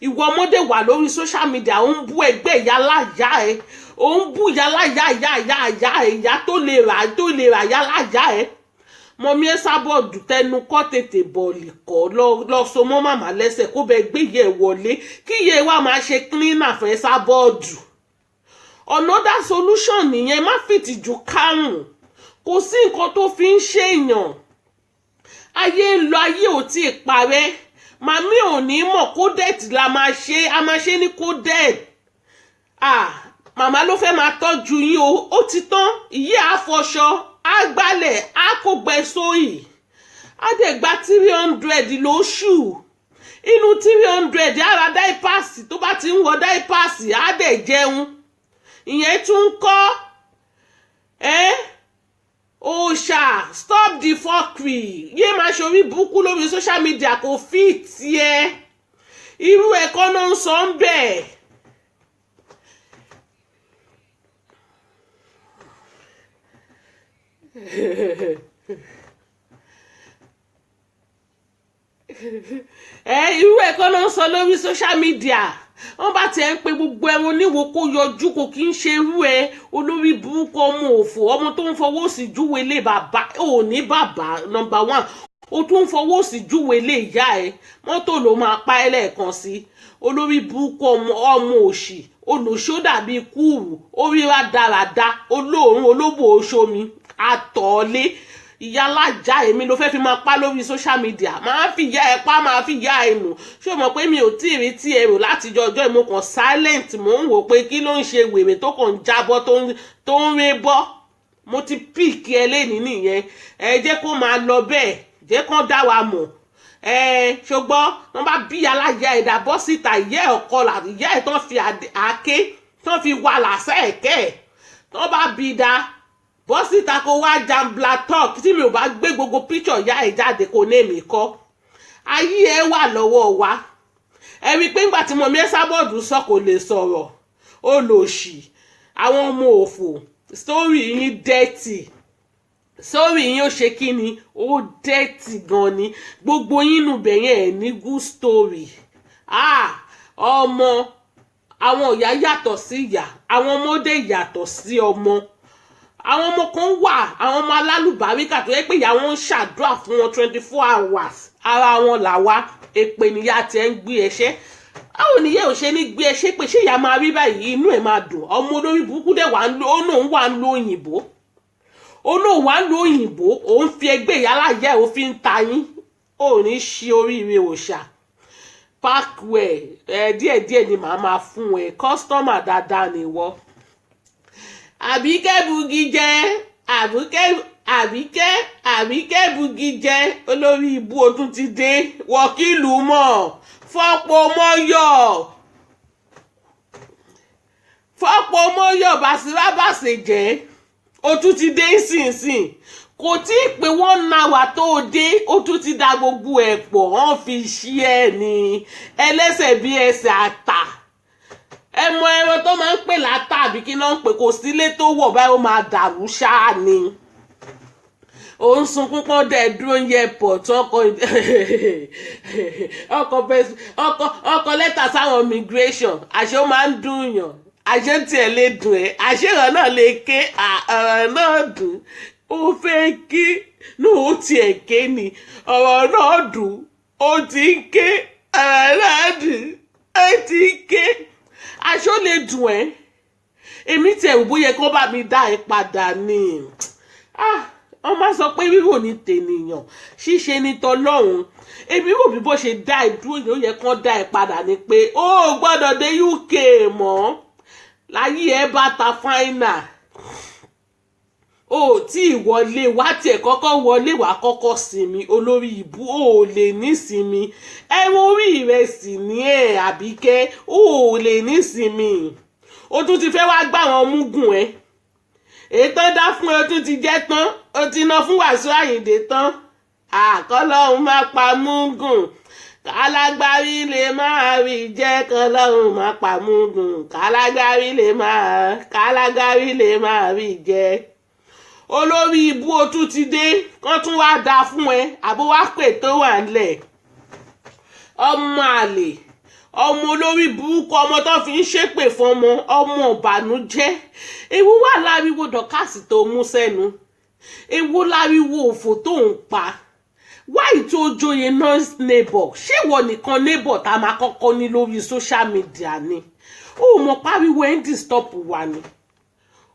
Speaker 1: Ìwọ ọmọdé wà lórí social media ó ń bú ẹgbẹ́ yálàyà ẹ. Ó ń bú yálàyà ìyá tó lè rà yálàyà ẹ. Mọ̀mí Esabod tẹnu kọ́ tètè bọ̀ọ̀lì kọ́ lọ so mọ́ màmá lẹ́sẹ̀ kó bẹ gbé yẹ wọlé kí yẹ wá máa ṣe cleaner fún Esabod. Another solution nìyẹn, má fìtìjú kárùn. Kò sí nǹkan tó fi ń ṣèyàn. Ayé ń lọ, ayé ò tí ì parẹ́. Màmí ò ní mọ̀ kódẹ̀tì la máa ṣe, a máa ṣe ní kódẹ̀tì. Màmá ló fẹ́ máa tọ́jú yín o, ó ti tán. Ìyá àfọṣọ, àgbálẹ̀, àkógbẹ sóyì. Á dẹ̀ gba 300 lóṣù. Inú 300 ara dáípàsì tó bá ti ń wọ dáípàsì á dẹ̀ jẹun. Ìyẹn tún ń kọ́. Òòṣà, stop the fuckery. Yé máa ṣorí burúkú lórí social media kò fi tiẹ̀. Irú ẹ̀kọ́ náà ń sọ ń bẹ̀. Irú ẹ̀kọ́ náà ń sọ lórí social media. Wọ́n bá tiẹ̀ ń pe gbogbo ẹran oníwo kó yọjú kò kí ń ṣe irú ẹ olórí burúkú ọmọ òfò ọmọ tó ń fọwọ́ sí júwe lé bàbá ò ní bàbá number 1 ó tún ń fọwọ́ sí júwe lé ìyá ẹ mọ́tò ló máa pa ẹ́ lẹ́ẹ̀kan sí olórí burúkú ọmọ òṣì olùṣó dàbí kúrú oríra dáradá olóòórùn olóbò oṣomi àtọ̀ọ́lé ìyálàjà èmi ló fẹ́ fi máa pa lórí social media máa fi ìyá ẹ pa máa fi ìyá ẹ nù ṣé o mọ̀ pé mi ò tí ì rí tí ẹ rò láti ọjọ́ ìmọ̀ kan silent mò ń wò pé kí ló ń ṣe wèrè tó kàn ń jábọ́ tó ń ré bọ́ mo ti píìkì ẹ lẹ́ni nìyẹn ẹ jẹ́ kó máa lọ bẹ́ẹ̀ jẹ́ kán dá wa mọ̀ ṣùgbọ́n wọ́n bá bí alájà ẹ̀dá bọ́ síta ìyá ẹ̀ ọ̀kọlà ìyá ẹ̀ tán fi àáké tán fi wà làṣẹ ẹ̀kẹ́ tán bá bí da bọ́ síta kó wá jambla talk tí mi ò bá gbé gbogbo picture ìyá ẹ̀ jáde kó ní èmi kọ́ ayé ẹ wà lọ́wọ́ wa ẹ rí i pé ńgbà tí Mọ̀mí Esabod sọ kò lè sọ̀rọ̀ ó lò sí àwọn ọmọ òfò story yín dirty sórí yín ó ṣe kí ni ó dẹ́tì gan ni gbogbo yín nù bẹ̀yẹn ẹ̀ ní good story ọmọ àwọn ìyá yàtọ̀ sí ìyá àwọn ọmọdé yàtọ̀ sí ọmọ àwọn ọmọ kan wà àwọn ọmọ alálùbáríkà tó yẹ pé ìyá wọn ń ṣàdúrà fún wọn 24 hours ara wọn làwa èpè níyà tí ẹ ń gbé ẹṣẹ́ àwọn oníyẹ ò ṣe ní gbé ẹṣẹ́ pé ṣé ìyá máa rí báyìí inú ẹ̀ máa dùn ọmọ olórí burúkú dẹ̀ wà ń lo òyìnbó olóòwà ń lo òyìnbó òun fi ẹgbẹ́ ìyálàyẹ òfin ń ta yín ò ní ṣe oríire òòṣà parkway díẹ̀díẹ̀ ni màá máa fún ẹ kọ́sítọ́mà dáadáa nìwọ. àbíkẹ́ bugi jẹ́ àbíkẹ́ bugi jẹ́ olórí ibú o tún ti dé wọ́kìlù mọ̀ fọ́pọ̀ mọ́yọ̀ bàṣíràbàṣẹ jẹ́ ó tún ti dé sínsìn kò tí ì pé wọ́n na wà tó dé ó tún ti da gbogbo ẹ̀ pọ̀ wọ́n fi ṣí ẹ̀ ní ẹlẹ́sẹ̀ bí ẹsẹ̀ àtà ẹ mọ ẹran tó máa ń pè látà àbí kí náà ń pè kò sílé tó wọ̀ báyìí ó máa dàrú ṣáà ni ó ń sunkún pọ́n dẹ̀ dúró ń yẹ pọ̀ tí ọkọ̀ lẹ́tà sáwọn immigration àṣé ó máa ń dùn yàn àṣé tiẹ̀ lè dùn ẹ́ àṣé ọ̀rọ̀ náà lè ké ọ̀rọ̀ náà dùn ó fẹ́ ké náà ó tiẹ̀ ké ni ọ̀rọ̀ náà dùn ó ti ń ké ọ̀rọ̀ náà dùn ó ti ń ké aṣọ lè dùn ẹ́ èmi tiẹ̀ wò bóyá kó bá mi dá ẹ padà ni wọ́n máa sọ pé wíwò ní tènìyàn ṣíṣe ní tọlọ́run èmi wò bí bó ṣe dá ẹ dúró yóò yẹ kán dá ẹ padà ni pé ó gbọ́dọ̀ dé UK mọ́ láyé ẹ bá ta fáínà ó tí ìwọlé wá tiẹ̀ kọ́kọ́ wọlé wá kọ́kọ́ sinmi olórí ìbú ó lè nísinmi ẹ̀wọ̀n orí rẹ̀ sì ní ẹ̀ Àbíkẹ́ ó lè nísinmi ó tún ti fẹ́ wá gbà wọn múgùn ẹ̀ èyí tán dá fún ẹ ó tún ti jẹ́ tán ó ti ná fún Wàsíù Àyìndé tán àkọlọ́hún máa pa múgùn kálágbárí lè máa rí jẹ́ kọlọ́hún máa pa múgùn kálágbárí lè máa rí jẹ́ olórí ibú o tún ti dé kán tún wá da fún ẹ àbó wá pè tó wà ńlẹ̀ ọmọ àlè ọmọ olórí burúkú ọmọ tó fi ń ṣépè fún ọmọ ìbànújẹ́ ewu wà láriwo dọ̀kásì tó mú sẹ́nu ewu láriwo òfò tó ń pa wáyé tó joyè noise neighbor ṣé ìwọ nìkan neighbor tá a máa kọ́kọ́ ní lórí social media ni ó mọ̀ pariwo ẹ̀ ń disturb wa ni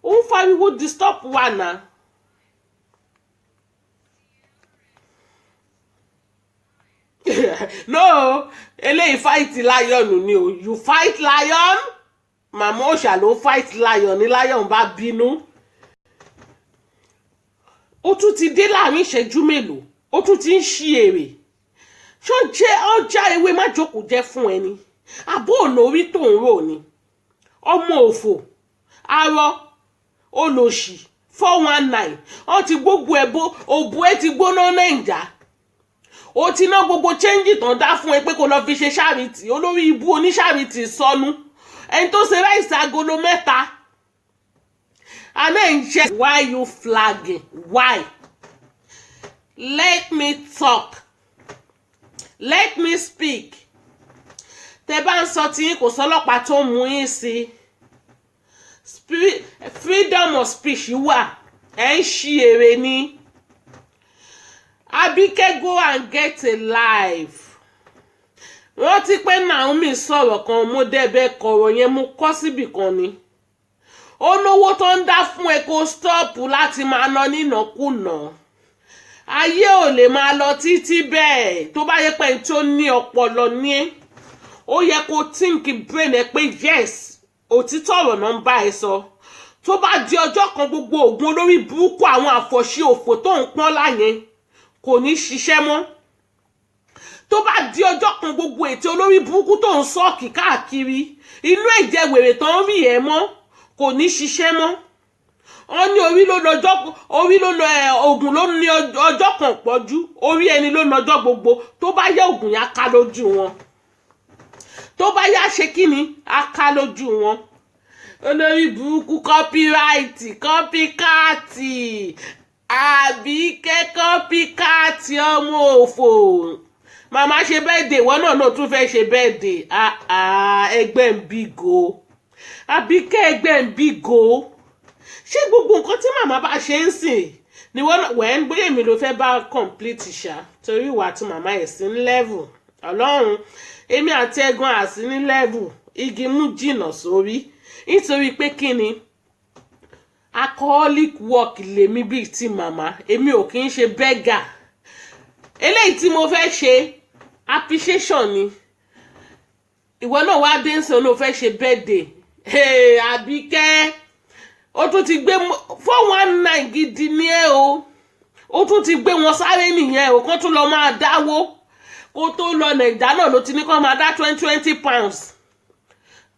Speaker 1: ó ń fariwo disturb wa náà. No eléyìí fight lion ni o you fight lion màmá òòṣà ló fight lion ní lion bá bínú ó tún ti dé láàrin ìṣẹ́jú mélòó ó tún ti ń ṣí èrè ṣó jẹ́ ọjà ewé má jókòó jẹ́ fún ẹni àbó ọ̀nà orí tó ń rò ni ọmọ òfò arọ olòṣì 419 wọ́n ti gbogbo ẹ̀bọ òbú ẹ ti gbóná nàìjà ó ti ná gbogbo chẹ́ńjì tán dá fún ẹ pé kó lọ fi ṣe ṣáàrìtì olórí ibú oníṣáàrìtì sọnù ẹni tó ṣe ráìsì agolo 3 àná ẹ̀ ń ṣe. Why you flagging? Why? Let me talk. Let me speak. Tẹ́ bá ń sọ tí kò sọ́lọ́pàá tó mú yín sí freedom of speech wà ẹ̀ ń ṣí èrè ni. Àbíkẹ́ go and get a life. Rántí pé Naomi sọ̀rọ̀ kan mo débẹ̀ kọ̀rọ̀ yẹn mo kọ́ síbì kan ni. Ó lówó tó ń dá fún ẹ kó stọ́ọ̀pù láti máa ná nínàkúnà. Ayé ò lè máa lọ títí bẹ́ẹ̀ tó bá yẹ pé tó ní ọpọlọ ní ẹ́. Ó yẹ kó think brain ẹ pé yes òtítọ́ ọ̀rọ̀ náà ń bá ẹ sọ. Tó bá di ọjọ́ kan gbogbo oògùn olórí burúkú àwọn àfọ̀ṣẹ òfò tó ń pọ́n láyẹn kò ní ṣiṣẹ́ mọ́. Tó bá di ọjọ́ kan gbogbo ètò olórí burúkú tó ń sọ́ọ̀kì káàkiri inú ẹ̀jẹ̀ wèrè tó ń rí ẹ̀ mọ́ kò ní ṣiṣẹ́ mọ́. Wọ́n ní orí ló lọ oògùn ló ní ọjọ́ kan pọ̀jù orí ẹni ló lọ́jọ́ gbogbo tó bá yẹ oògùn yẹn á ká lójú wọn tó bá yá ṣe kí ni á ká lójú wọn. Olórí burúkú kọ́píráìtì kọ́píkáàtì Àbíkẹ́ kọ́píkáàtì ọmọ òfò màmá ṣe birthday wọn náà tún fẹ́ ṣe birthday ẹgbẹ́ ń bí go Àbíkẹ́ ẹgbẹ́ ń bí go ṣé gbogbo nǹkan tí màmá bá ṣe ń sìn ni wọ́n bóyá èmi ló fẹ́ bá complete ṣá torí ìwà tí màmá ẹ̀ sí ní level ọlọ́run èmi àti ẹ̀gbọ́n àsí ní level igi mú jìnnà sórí nítorí pé kí ni alcoholic work lèmi bíi ti màmá èmi ò kì í ṣe beggar eléyìí tí mo fẹ́ ṣe appreciation ni ìwọ náà wá dé ń sọ ló fẹ́ ṣe birthday Àbíkẹ́ ó tún ti gbé 419 gidi ní ẹ o ó tún ti gbé wọn sáré nìyẹn o kán tún lọ máa dáwó kó tó lọ nàìjà náà ló ti ní kán máa dá 20 pounds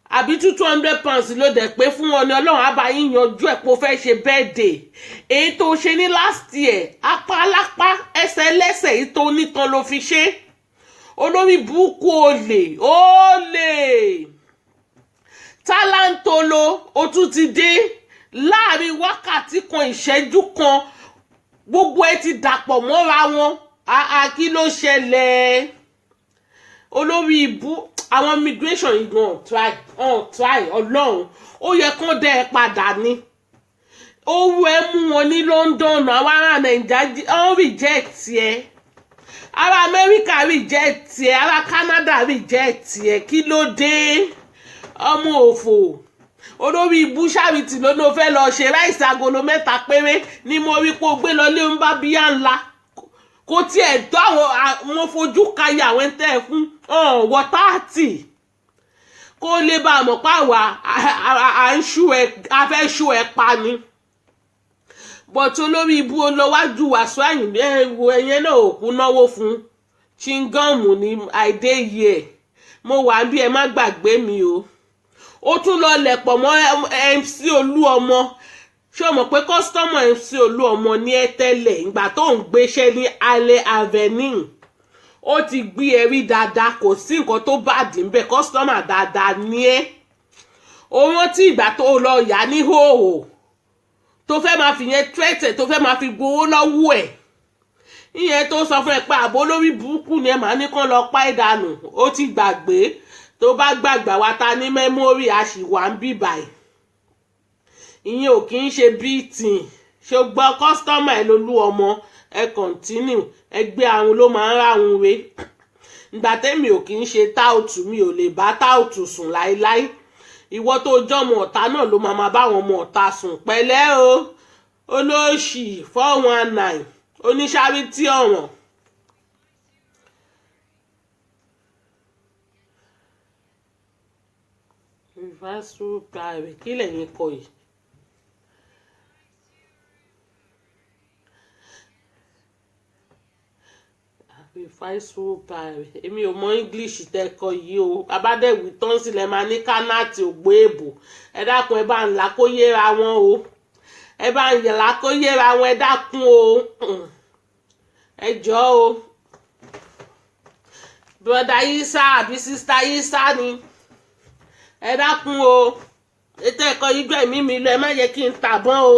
Speaker 1: àbí 200 pounds ló dẹ̀ pé fún wọn ni ọlọ́run á bá yín yanjú ẹ̀ pé ó fẹ́ ṣe birthday èyí tó ṣe ní last year apá alápá ẹsẹ̀ lẹ́sẹ̀ èyí tó nìkan ló fi ṣe olórí burúkú olè Tálántolo ó tún ti dé láàrin wákàtí kan ìṣẹ́jú kan gbogbo ẹ ti dàpọ̀ mọ́ra wọn kí ló ṣẹlẹ̀ olórí ibú àwọn immigration yìí gan try ọlọ́run ó yẹ kán dẹ́ ẹ padà ní owó ẹ mú wọn ní London àwọn ará Nàìjíríà ó reject ẹ ará Amẹ́ríkà reject ẹ ará Canada reject ẹ kí ló dé ọmọ òfò olórí ibú Charity ló ní o fẹ́ lọ ṣe ráìsì agolo 3 péré ni mo rí pé o gbé lọ lé ń bá bíyà ńlá kò tiẹ̀ dọ́ àwọn wọn fojú kayà àwọn ẹ̀ tẹ́ ẹ fún wọ́táàtì kó lè bá a mọ̀ pé àwa a fẹ́ ṣú ẹ pa ni bọ̀tí olórí ibú olówájú Wàsíù Àyìndé ẹ̀wò ẹ̀yẹn náà òkú náwó fún chingọ́ọ̀mù ní àìdéyìí ẹ̀ mo wà bí ẹ má gbàgbé mi o ó tún lọ lẹ̀pọ̀ mọ́ MC Olúọmọ ṣé o mọ̀ pé kọ́sítọ́mù MC Olúọmọ ní ẹ tẹ́lẹ̀ ìgbà tó ń gbéṣẹ́ ní Alẹ́ Avenue ó ti gbé ẹ rí dáadáa kò sí nǹkan tó bá dín bẹ́ẹ̀ kọ́sítọ́mà dáadáa ní ẹ́ ó rántí ìgbà tó lọ yá ní hòhò tó fẹ́ máa fi yẹn tírẹ̀tẹ̀ tó fẹ́ máa fi gbowó lọ́wọ́ ẹ̀ ìyẹn tó sọ fún ẹ pé àbó lórí burúkú ni ẹ máa ní kán lọ pa ìdànù ó ti gbàgbé tó bá gbàgbà wa ta ní mẹ́mórì àṣìwà ń bì báyìí ìyẹn ò kì í ṣe bíìtì ṣe gbọ́ kọ́sítọ́mà ẹ Olúọmọ ẹ kọ̀ntínú ẹgbẹ́ àrùn ló máa ń ráhùn re ìgbà tẹ́mi ò kì í ṣe táùtù mi ò lè bá táùtù sùn láéláé ìwọ tó jọmọ ọ̀tá náà ló máa bá àwọn ọmọ ọ̀tá sùn pẹ̀lẹ́ o olóòṣì 419 oníṣàrítì ọ̀ràn. reverse private kí lẹ́yìn kọ yìí. fáìsù private èmi ò mọ English tẹkọ yìí o abádẹ́wì tán sílẹ̀ máa ní kánáàtì ògbó èbò ẹ dákun ẹ bá ń là kó yéra wọn o ẹ bá ń yẹ̀lá kó yéra wọn ẹ dákun o ẹ jọ o broda Yisa àbí sista Yisa ni ẹ dákun o ètò ẹ̀kọ́ yìí gbẹ̀mí mi lọ ẹ má yẹ kí n tàbọ́n o.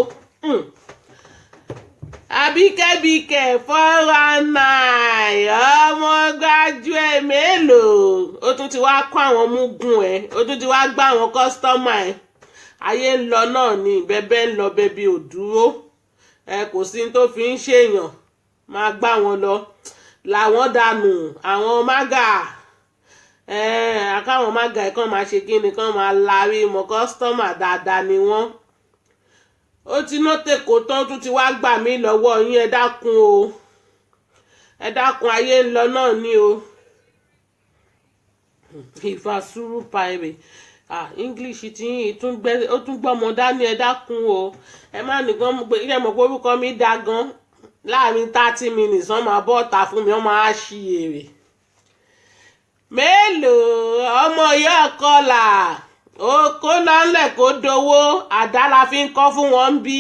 Speaker 1: Àbíkẹ́bíkẹ́ 419 ọmọ gbájú ẹ mélòó ó tún ti wá kó àwọn mugun ẹ ó tún ti wá gbá àwọn kọ́sítọ́mà ẹ ayé ń lọ náà ni bẹ́bẹ́ ń lọ bẹ́bí ò dúró kò sí tó fi ń ṣèyàn máa gbá wọn lọ làwọn dànù àwọn mágà àkáwọn mágà ẹ̀ kàn máa ṣe kí ni kàn máa larí mọ́ kọ́sítọ́mà dáadáa ni wọ́n ó ti ná tèkó tán tún ti wá gbà mí lọ́wọ́ yín ẹ dákun o ẹ dákun ayé ń lọ náà ni o ìfàsúrù pirate English ti yín ó tún gbọ́mọ dání ẹ dákun o ẹ má nìkan ilé mọ̀ pé orúkọ mi dá gan láàrin 30 minutes wọ́n máa bọ́ ọ̀tá fún mi wọ́n máa ṣí èrè mélòó ọmọ ìyá ọkọlà kó lọ́nlẹ̀ kó dowó àdá la fi ń kọ́ fún wọn bí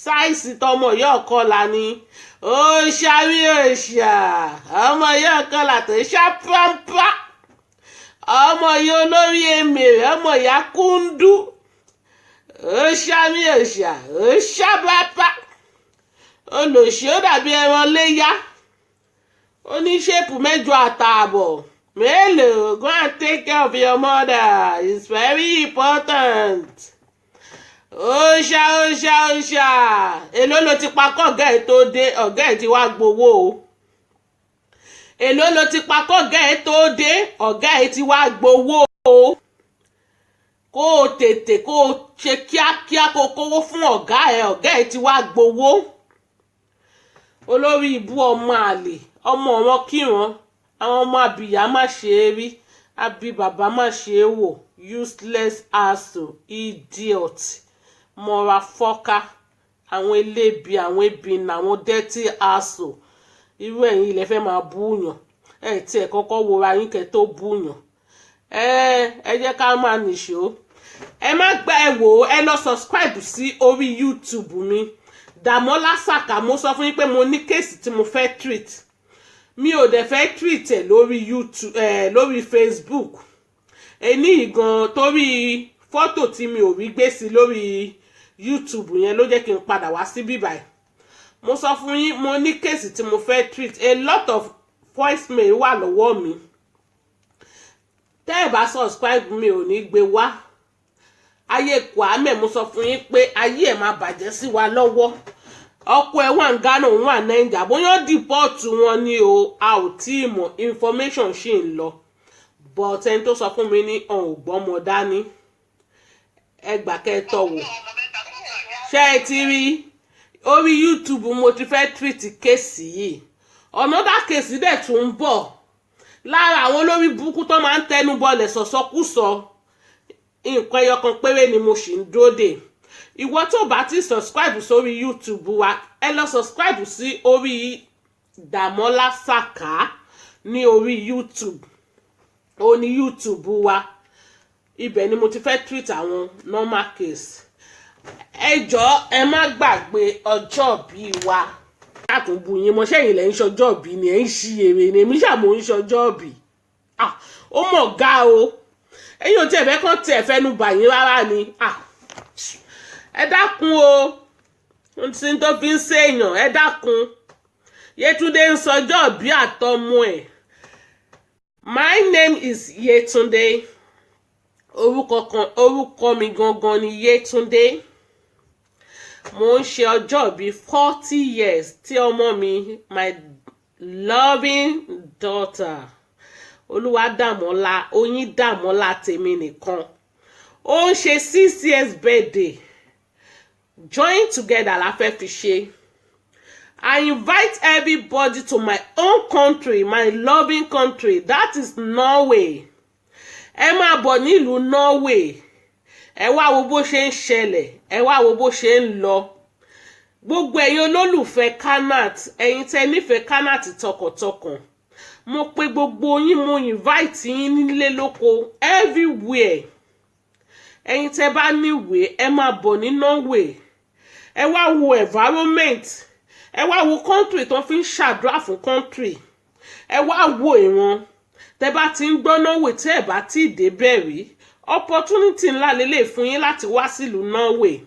Speaker 1: sáìsì tọmọ ìyá ọ̀kọlà ni ó ṣàrí òṣà ọmọ ìyá ọ̀kọlà tó ṣàpámpá ọmọ ìyá olórí èmèrè ọmọ ìyá kúndú ó ṣàrí òṣà ó ṣàbápá olòṣì ó dàbí ẹran léyà ó ní ṣépù 8 àtààbọ̀. Mélòó, go and take care of your mother. It's very important. Òṣà. Èló ló ti pa kọ́ ọ̀gá ẹ̀ tó dé, ọ̀gá ẹ̀ ti wá gbowó o. Èló ló ti pa kọ́ ọ̀gá ẹ̀ tó dé, ọ̀gá ẹ̀ ti wá gbowó o. Kó o tètè kó o ṣe kíákíá kó o kówó fún ọ̀gá ẹ̀ ti wá gbowó. Olórí ibú ọmọ àlè, ọmọ wọn kíran. Àwọn ọmọ àbíyá má ṣe é rí àbí bàbá má ṣe é wò useless asshole idiot mọra fọ́ká àwọn elébi àwọn ebìnrin àwọn dirty asshole irú ẹ̀yin ilẹ̀ fẹ́ máa búyàn tí ẹ̀ kọ́kọ́ wora yín kẹ́ tó búyàn ẹ jẹ́ ká máa nìṣó ẹ má gbà ẹ wò ó ẹ lọ subscribe sí orí YouTube mi Dàmọ́lá Sàká mo sọ fún yín pé mo ní kéèsì tí mo fẹ́ treat mi ò dẹ̀ fẹ́ tweet ẹ̀ lórí YouTube lórí Facebook ẹni ìgan torí fọ́tò tí mi ò rí gbé sí lórí YouTube yẹn ló jẹ́ kí n padà wá sí bíbáyìí. Mo sọ fún yín mo ní kéèsì tí mo fẹ́ treat, a lot of voicemail wà lọ́wọ́ mi. Tẹ́ ẹ bá subscribe mi ò ní gbé wá. Ayé Kwame mo sọ fún yín pé ayé ẹ̀ máa bàjẹ́ sí wa lọ́wọ́. Ọkọ ẹ̀ wà ní Ghana òun wà Naija bóyá deport wọn ni o, a ò tí ì mọ̀, information ṣì ń lọ. But ẹni tó sọ fún mi ní ọ̀hún gbọ́mọ dání. Ẹ gbà kẹ́ ẹ tọ̀wọ̀. Ṣé ẹ ti rí orí YouTube mo ti fẹ́ treat kéèsì yìí. Another kéèsì dẹ̀ tún ń bọ̀. Lára àwọn olórí burúkú tó máa ń tẹnu bọlẹ̀ sọ̀sọ́kúsọ. Nǹkan ẹyọ kan péré ni mo ṣì ń dúró dè. Ìwọ tó bá ti subscribe sórí YouTube wa, ẹ lọ subscribe sí orí Damola Saka ní orí YouTube. Ó ní YouTube wa. Ibẹ̀ ni mo ti fẹ́ treat àwọn normal case. Ẹ jọ̀ọ́ ẹ má gbàgbé ọjọ́ bí wa. Àtúnbù yín mo ṣẹ́yìn lẹ́ ń ṣọjọ́ bí ni ẹ ń ṣí èrè ni èmi ṣàmò ń ṣọjọ́ bí. Ó mọ̀ ga o. Ẹ̀yin ò tiẹ̀ fẹ́ kàn tẹ̀ fẹ́nu bà yín rárá ni. Ẹ dákun o. Ohun tí tó fi ń ṣèyàn ẹ dákun. Yetunde ń ṣọjọ́ bí àtọmọ ẹ̀. My name is Yetunde. Orúkọ mi gangan ni Yetunde. Mo ń ṣe ọjọ́ bí 40 years tí ọmọ mi, my loving daughter, Olúwadàmọ́lá, Oyíndàmọ́lá tèmi nìkan. Ó ń ṣe 6 years birthday. Join together la fẹ́ fi ṣe. I invite everybody to my own country, my loving country, that is Norway. Ẹ máa bọ̀ nílùú Norway. Ẹ wá wo bó ṣe ń ṣẹlẹ̀, ẹ wá wo bó ṣe ń lọ. Gbogbo ẹ̀yin olólùfẹ́ Kanat, ẹ̀yin tẹ́ nífẹ̀ẹ́ Kanat tọkàntọkàn. Mo pè gbogbo yín, mo invite yín nílé lóko everywhere. Ẹ̀yin tẹ́ bá níwèé, ẹ máa bọ̀ ní Norway. Ẹ wá wo environment. Ẹ wá wo country tó fi ń ṣàdúrà fún country. Ẹ wá wo ìran. Tẹ́ bá ti ń gbọ́ Norway tẹ́ ẹ bá ti dé bẹ̀rí. Opportunity ńlá lélẹ̀ fún yín láti wá sílùú Norway.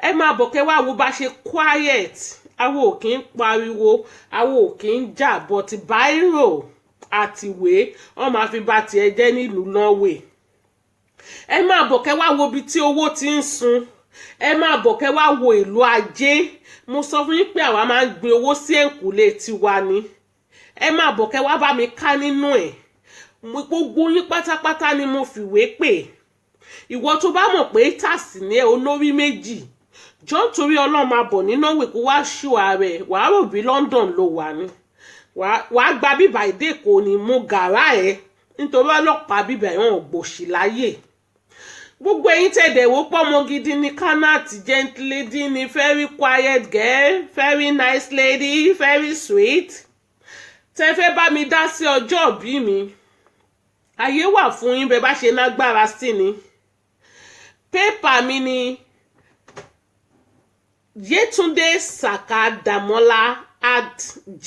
Speaker 1: Ẹ máa bọ̀ kẹ́ wá wo bá ṣe quiet. Àwa ò kí ń pariwo, àwa ò kí ń jà, but bírò àtìwé wọ́n máa fi bá tiẹ̀ jẹ́ nílùú Norway. Ẹ máa bọ̀ kẹ́ wá wo ibi tí owó ti ń sun. Ẹ máa bọ̀ kẹ́ wá wo ìlú ajé. Mo sọ fún yín pé àwa máa ń gbin owó sí ẹ̀kúlé tiwa ni. Ẹ máa bọ̀ kẹ́ wá bá mi ká nínú ẹ̀. Gbogbo yín pátápátá ni mo fìwé pè. Ìwọ tó bá mọ̀ pé tàsí ní ẹ olórí méjì. Jọ́ torí Ọlọ́run máa bọ̀ ní Norway kó wá ṣù ààrẹ. Wàá rò bí London ló wà ní. Wàá gba bíbà ìdè kò ní mú gàrá ẹ̀. Nítorí ọlọ́pàá bíbà ẹ̀wọ̀n gbòṣì láyè. Gbogbo ẹ̀yin tẹ̀dẹ̀ wò pọ̀ mọ́ gidi ní Kanat, gentle lady ni, very quiet girl, very nice lady, very sweet. Tẹ́ fẹ́ bá mi dá sí ọjọ́ ìbí mi. Ayé wà fún yín bẹ́ bá ṣe lágbára sí ni. Pépà mi ni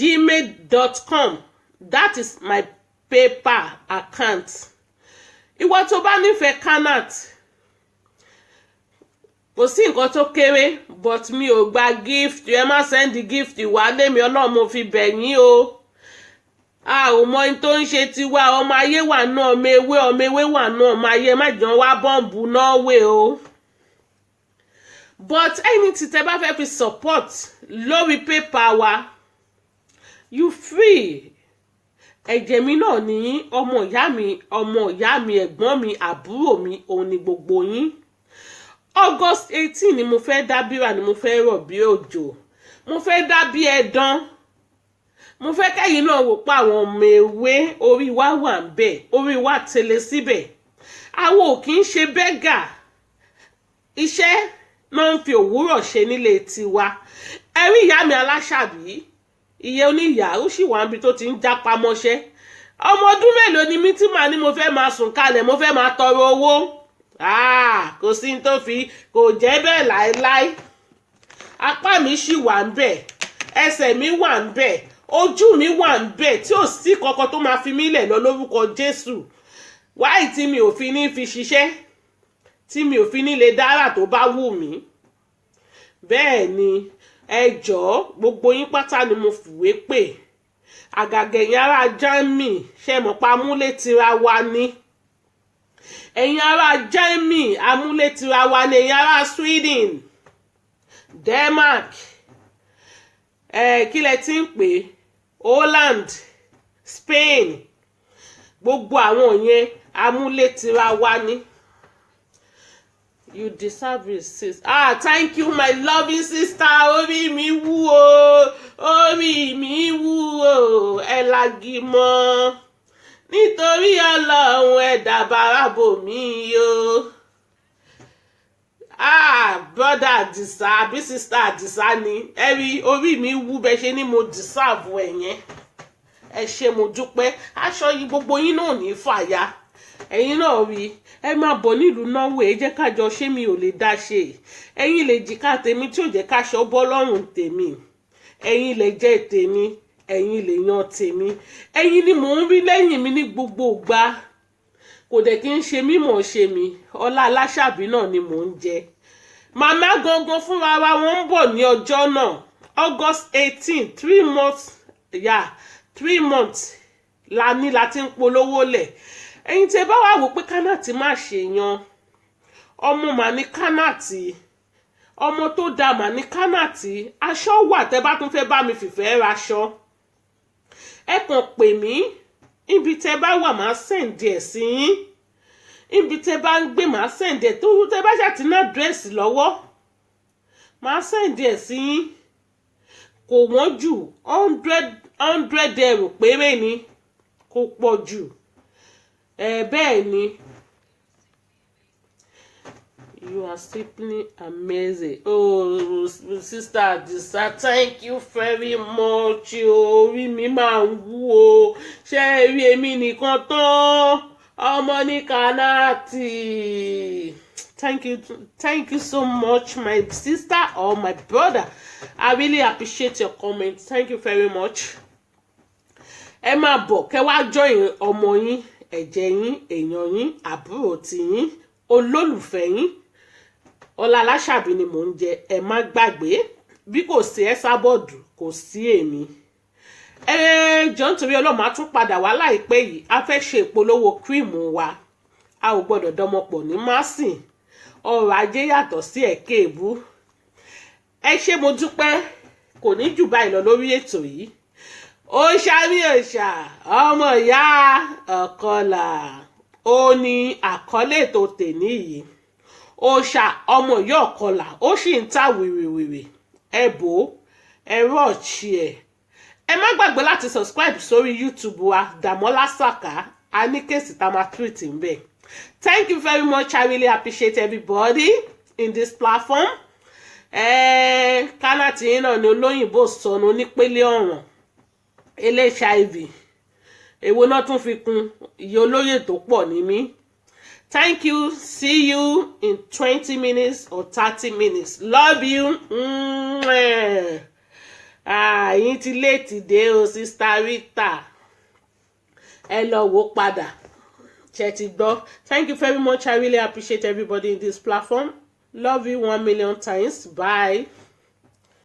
Speaker 1: yetundesakadamola@gmail.com. That is my PayPal account. Ìwọ tó bá nífẹ̀ẹ́ Kanat, kò sí nǹkan tó kéré, but mi ò gba gift. Ẹ má send gift wá lémi Ọlọ́run mo fi bẹ̀ yín o. A ò mọ ohun tó ń ṣe tiwa, ọmọ ayé wà náà, ọmọ ewé wà náà, ọmọ ayé má jẹun wá bọ́ǹbù Norway o. But anything tẹ́ bá fẹ́ fi support lórí PayPal wa, you free. Ẹ̀jẹ̀ mi náà ní ọmọ ìyá mi, ẹ̀gbọ́n mi, àbúrò mi, òun ni gbogbo yín. August 18 ni mo fẹ́ dábìrà, ni mo fẹ́ rọ̀ bí òjò. Mo fẹ́ dá bí ẹ̀dán. Mo fẹ́ kẹ́yìn náà wò pa àwọn ọmọ ewé orí wa wà ń bẹ̀, orí wa tẹ̀lé síbẹ̀. Àwọn ò kì í ṣe bẹ́gà. Iṣẹ́ náà ń fi òwúrọ̀ ṣe nílé tiwa. Ẹ rí ìyá mi Aláṣàbí, iye oníyà ó sì wà níbi tó ti ń jápa mọ́ṣẹ́. Ọmọ ọdún mélòó ni mí tí màá ní mo fẹ́ máa sùn kalẹ̀, mo fẹ́ máa tọrọ owó. Kò sí ní tó fi, kò jẹ́ bẹ́ẹ̀ láéláé. Apá mi sì wà ń bẹ̀, ẹsẹ̀ mi wà ń bẹ̀, ojú mi wà ń bẹ̀, tí ò sí kankan tó máa fi mí lẹ̀ lọ lórúkọ Jésù. Wáì tí mi ò fi ní fi ṣiṣẹ́. tí mi ò fi ní lè dára tó bá wù mí. Bẹ́ẹ̀ ni ẹ jọ̀ọ́ gbogbo yín pátá ni mo fìwé pè. Àgàgà ẹ̀yin ará Germany ṣe mọ̀ pa amúlétira wa ni. Ẹ̀yin ará Germany amúlétira wa ni. Ẹ̀yin ará Sweden, Denmark, kí lẹ ti ń pè, Holland, Spain, gbogbo àwọn yẹn amúlétira wa ni. You deserve it, sis. Thank you, my loving sister. Orí mi wú o, orí mi wú o, ẹ lágìmọ̀. Nítorí Ọlọ́run ẹ dàbàrà bò mí o. Brother Àdìsá àbí sister Àdìsá ni. Ẹ̀rí orí mi wú bẹ́ẹ̀ ṣe ni mo deserve ẹ̀ yẹn. Ẹ ṣé mo dúpẹ́. Aṣọ yìí gbogbo yín náà ní fàya. Ẹ̀yin náà rí ẹ máa bọ̀ nílùú Norway, ẹ jẹ́ kájọ ṣé mi ò lè dá ṣe. Ẹ̀yin lè jìká tèmi tí ò jẹ́ káṣọ bọ́ lọ́rùn tèmi. Ẹ̀yin lè jẹ́ tèmi, ẹ̀yin lè yan tèmi. Ẹ̀yin ni mò ń rí lẹ́yìn mi ní gbogbo ìgbà. Kò dẹ̀ kí n ṣe mímọ̀ ṣe mi. Ọlá Aláṣàbí náà ni mò ń jẹ. Màmá gangan fúnra wa wọ́n ń bọ̀ ní ọjọ́ náà. August 18, 3 months la ní láti ń polówó lẹ̀. Ẹ̀yin tẹ́ bá wá wò pé Kánàtì má ṣe yan. Ọmọ mà ní Kánàtì. Ọmọ tó dáa mà ní Kánàtì. Aṣọ wà tẹ́ bá tún fẹ́ bá mi fìfẹ́ raṣọ. Ẹ kàn pè mí. Ibi tẹ́ bá wà máa send ẹ̀ sí yín. Ibi tẹ́ bá ń gbé máa send ẹ̀ tó tẹ́ bá ṣàtì ná dírẹ́sì lọ́wọ́. Máa send ẹ̀ sí yín. Kò wọ́n jù 100 euro péré ni. Kò pọ̀ jù. Bẹ́ẹ̀ ni. You are simply amazing. Oh, sister Adisa, thank you very much. Orí mi máa ń wú o. Ṣé rí èmi nìkan tán? Ọmọ ní Kánàtì. Thank you so much, my sister or my brother. I really appreciate your comment. Thank you very much. Ẹ máa bọ̀ kẹ́ wá join ọmọ yín, ẹ̀jẹ̀ yín, èèyàn yín, àbúrò tiyín, olólùfẹ́ yín. Ọlá Aláṣàbí ni mò ń jẹ. Ẹ má gbàgbé bí kò sí Esabod kò sí èmi. Jọ̀ọ́ nítorí Ọlọ́run máa tún padà wá láìpẹ́ yìí. A fẹ́ ṣe ìpolówó kírìmù wa. A ò gbọ́dọ̀ dọmọpọ̀ ní másìn. Ọrọ̀ ajé yàtọ̀ sí ẹ̀kẹ́ èbú. Ẹ ṣé mo dúpẹ́. Kò ní jù báyìí lọ lórí ètò yìí. Òòṣà mi òòṣà ọmọ ìyá ọ̀kọlà. Ó ní àkọlé ètò tèmi yìí. Òòṣà ọmọ ìyá ọ̀kọlà ó sì ń ta wìrìwìrì. Ẹ bò ẹ rọ̀ọ̀ṣì ẹ̀. Ẹ má gbàgbé láti subscribe sórí YouTube wa Dàmọ́lá Sàká. A ní kéèsì tá a máa treat ń bẹ̀. Thank you very much. I really appreciate everybody in this platform. Kánàtì yín náà ni olóyìnbó sọnù onípele ọ̀ràn. HIV. Èwo náà tún fi kún iye olóyè tó pọ̀ ní mí. Thank you. See you in 20 minutes or 30 minutes. Love you. Yín ti léètì dé o, Sister Rita. Ẹ lọ wò padà. Ṣé ti gbọ́? Thank you very much. I really appreciate everybody in this platform. Love you 1 million times. Bye.